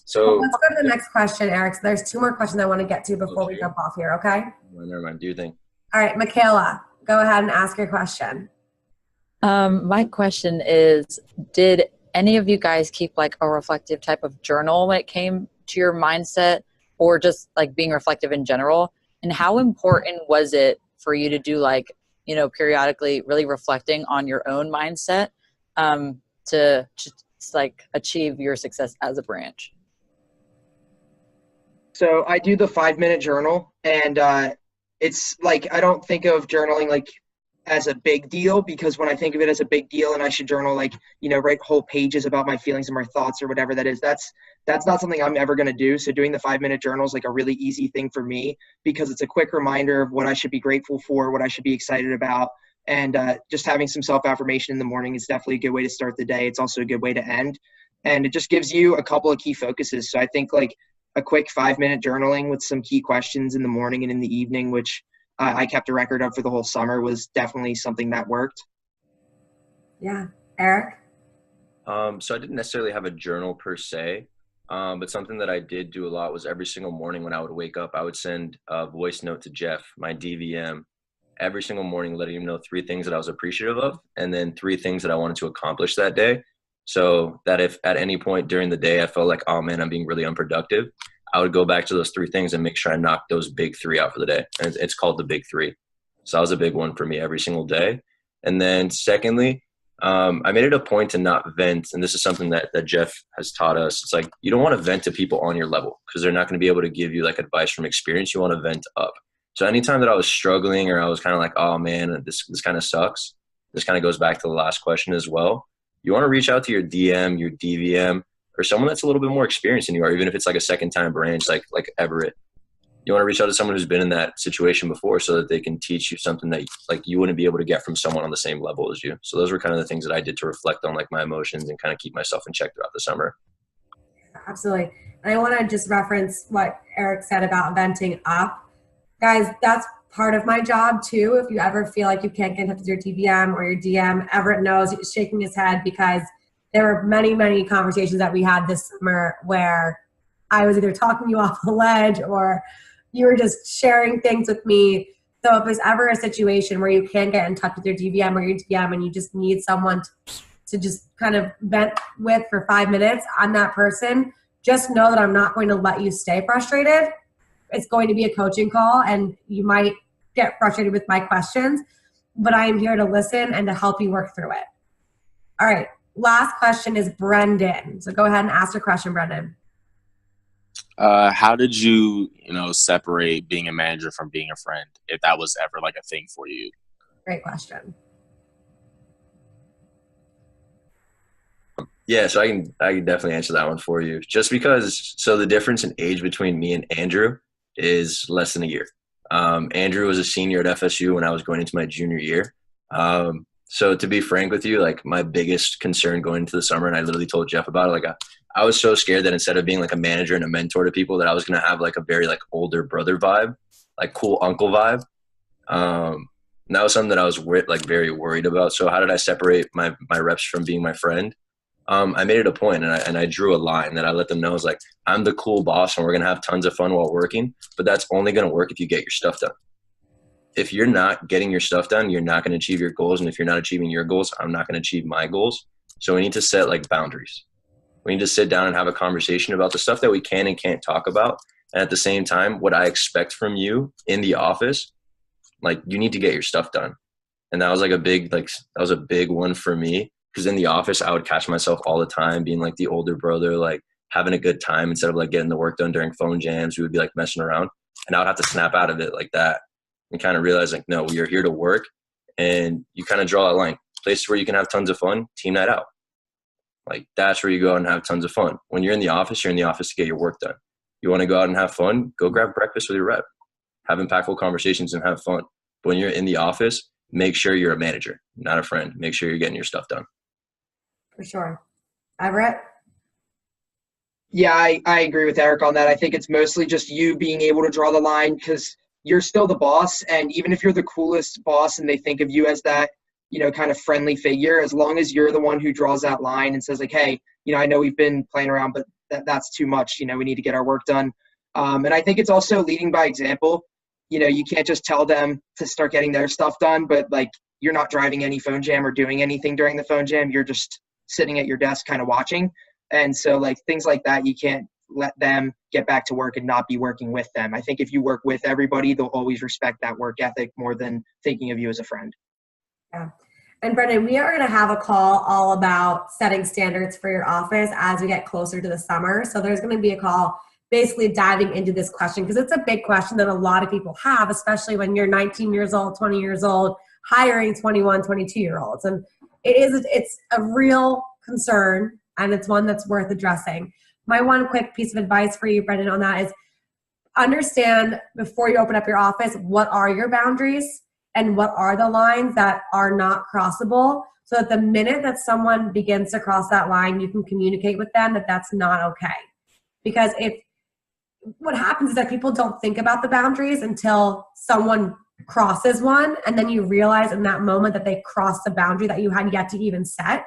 So let's go to the next question, Eric. So there's two more questions I want to get to before we jump off here. Okay. Well, never mind. Do you think? All right, Michaela, go ahead and ask your question. My question is, did any of you guys keep like a reflective type of journal when it came to your mindset, or just like being reflective in general? And how important was it for you to do like, you know, periodically really reflecting on your own mindset to just like achieve your success as a branch? So I do the 5-minute journal, and it's like, I don't think of journaling like as a big deal, because when I think of it as a big deal and I should journal, like, you know, write whole pages about my feelings and my thoughts or whatever that is, that's not something I'm ever going to do. So doing the 5-minute journal is like a really easy thing for me, because it's a quick reminder of what I should be grateful for, what I should be excited about. And just having some self-affirmation in the morning is definitely a good way to start the day. It's also a good way to end. And it just gives you a couple of key focuses. So I think like a quick 5-minute journaling with some key questions in the morning and in the evening, which I kept a record of for the whole summer, was definitely something that worked. Yeah. Eric? So I didn't necessarily have a journal per se, but something that I did do a lot was every single morning when I would wake up, I would send a voice note to Jeff, my DVM, every single morning, letting him know 3 things that I was appreciative of, and then 3 things that I wanted to accomplish that day. So that if at any point during the day I felt like, oh man, I'm being really unproductive, I would go back to those 3 things and make sure I knocked those big 3 out for the day. And it's called the big 3. So that was a big one for me every single day. And then secondly, I made it a point to not vent. And this is something that Jeff has taught us. It's like, you don't want to vent to people on your level, because they're not going to be able to give you like advice from experience. You want to vent up. So anytime that I was struggling, or I was kind of like, oh man, this kind of sucks. This kind of goes back to the last question as well. You want to reach out to your DM, your DVM, or someone that's a little bit more experienced than you are, even if it's like a second-time branch, like Everett. You want to reach out to someone who's been in that situation before, so that they can teach you something that like you wouldn't be able to get from someone on the same level as you. So those were kind of the things that I did to reflect on like my emotions and kind of keep myself in check throughout the summer. Absolutely. And I want to just reference what Eric said about venting up. Guys, that's part of my job too. If you ever feel like you can't get in touch with your DVM or your DM, Everett knows, he's shaking his head, because there were many, many conversations that we had this summer where I was either talking you off the ledge or you were just sharing things with me. So if there's ever a situation where you can't get in touch with your DVM or your DM and you just need someone to just kind of vent with for 5 minutes, I'm that person. Just know that I'm not going to let you stay frustrated. It's going to be a coaching call, and you might get frustrated with my questions, but I am here to listen and to help you work through it. All right. Last question is Brendan. So go ahead and ask your question, Brendan. How did you separate being a manager from being a friend, if that was ever like a thing for you? Great question. Yeah, so I can definitely answer that one for you. Just because, so the difference in age between me and Andrew is less than a year. Andrew was a senior at FSU when I was going into my junior year. So to be frank with you, like my biggest concern going into the summer, and I literally told Jeff about it, like I was so scared that instead of being like a manager and a mentor to people, that I was going to have like a very like older brother vibe, like cool uncle vibe. And that was something that I was like very worried about. So how did I separate my reps from being my friend? I made it a point, and I drew a line that I let them know is like, I'm the cool boss and we're going to have tons of fun while working, but that's only going to work if you get your stuff done. If you're not getting your stuff done, you're not going to achieve your goals. And if you're not achieving your goals, I'm not going to achieve my goals. So we need to set like boundaries. We need to sit down and have a conversation about the stuff that we can and can't talk about. And at the same time, what I expect from you in the office, like you need to get your stuff done. And that was like that was a big one for me, because in the office, I would catch myself all the time being like the older brother, like having a good time instead of like getting the work done during phone jams. We would be like messing around, and I would have to snap out of it like that and kind of realize like, no, we are here to work. And you kind of draw a line. Places where you can have tons of fun, team night out. Like that's where you go out and have tons of fun. When you're in the office, you're in the office to get your work done. You want to go out and have fun, go grab breakfast with your rep. Have impactful conversations and have fun. But when you're in the office, make sure you're a manager, not a friend. Make sure you're getting your stuff done. For sure. Everett? Yeah, I agree with Eric on that. I think it's mostly just you being able to draw the line, because you're still the boss. And even if you're the coolest boss and they think of you as that, kind of friendly figure, as long as you're the one who draws that line and says like, hey, I know we've been playing around, but that's too much. We need to get our work done. And I think it's also leading by example. You can't just tell them to start getting their stuff done, but like you're not driving any phone jam or doing anything during the phone jam. You're just sitting at your desk kind of watching. And so like things like that, you can't let them get back to work and not be working with them. I think if you work with everybody, they'll always respect that work ethic more than thinking of you as a friend. Yeah. And Brendan, we are going to have a call all about setting standards for your office as we get closer to the summer. So there's going to be a call basically diving into this question, because it's a big question that a lot of people have, especially when you're 19 years old, 20 years old, hiring 21, 22-year-olds. And it's a real concern, and it's one that's worth addressing. My one quick piece of advice for you, Brendan, on that is understand before you open up your office, what are your boundaries and what are the lines that are not crossable, so that the minute that someone begins to cross that line, you can communicate with them that that's not okay. Because what happens is that people don't think about the boundaries until someone crosses one, and then you realize in that moment that they crossed the boundary that you had yet to even set.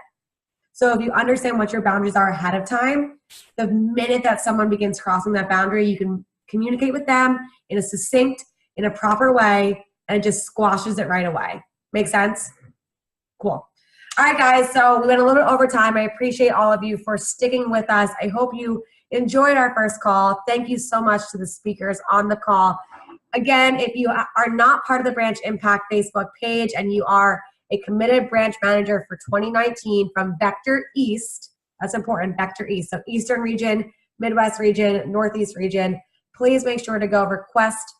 So if you understand what your boundaries are ahead of time, the minute that someone begins crossing that boundary, you can communicate with them in a succinct, in a proper way, and it just squashes it right away. Make sense? Cool. All right, guys, so we went a little over time. I appreciate all of you for sticking with us. I hope you enjoyed our first call. Thank you so much to the speakers on the call. Again, if you are not part of the Branch Impact Facebook page and you are a committed branch manager for 2019 from Vector East, that's important, Vector East, so Eastern region, Midwest region, Northeast region, please make sure to go request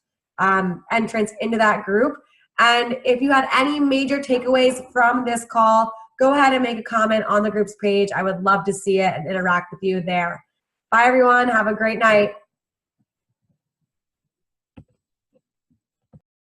entrance into that group. And if you had any major takeaways from this call, go ahead and make a comment on the group's page. I would love to see it and interact with you there. Bye, everyone. Have a great night.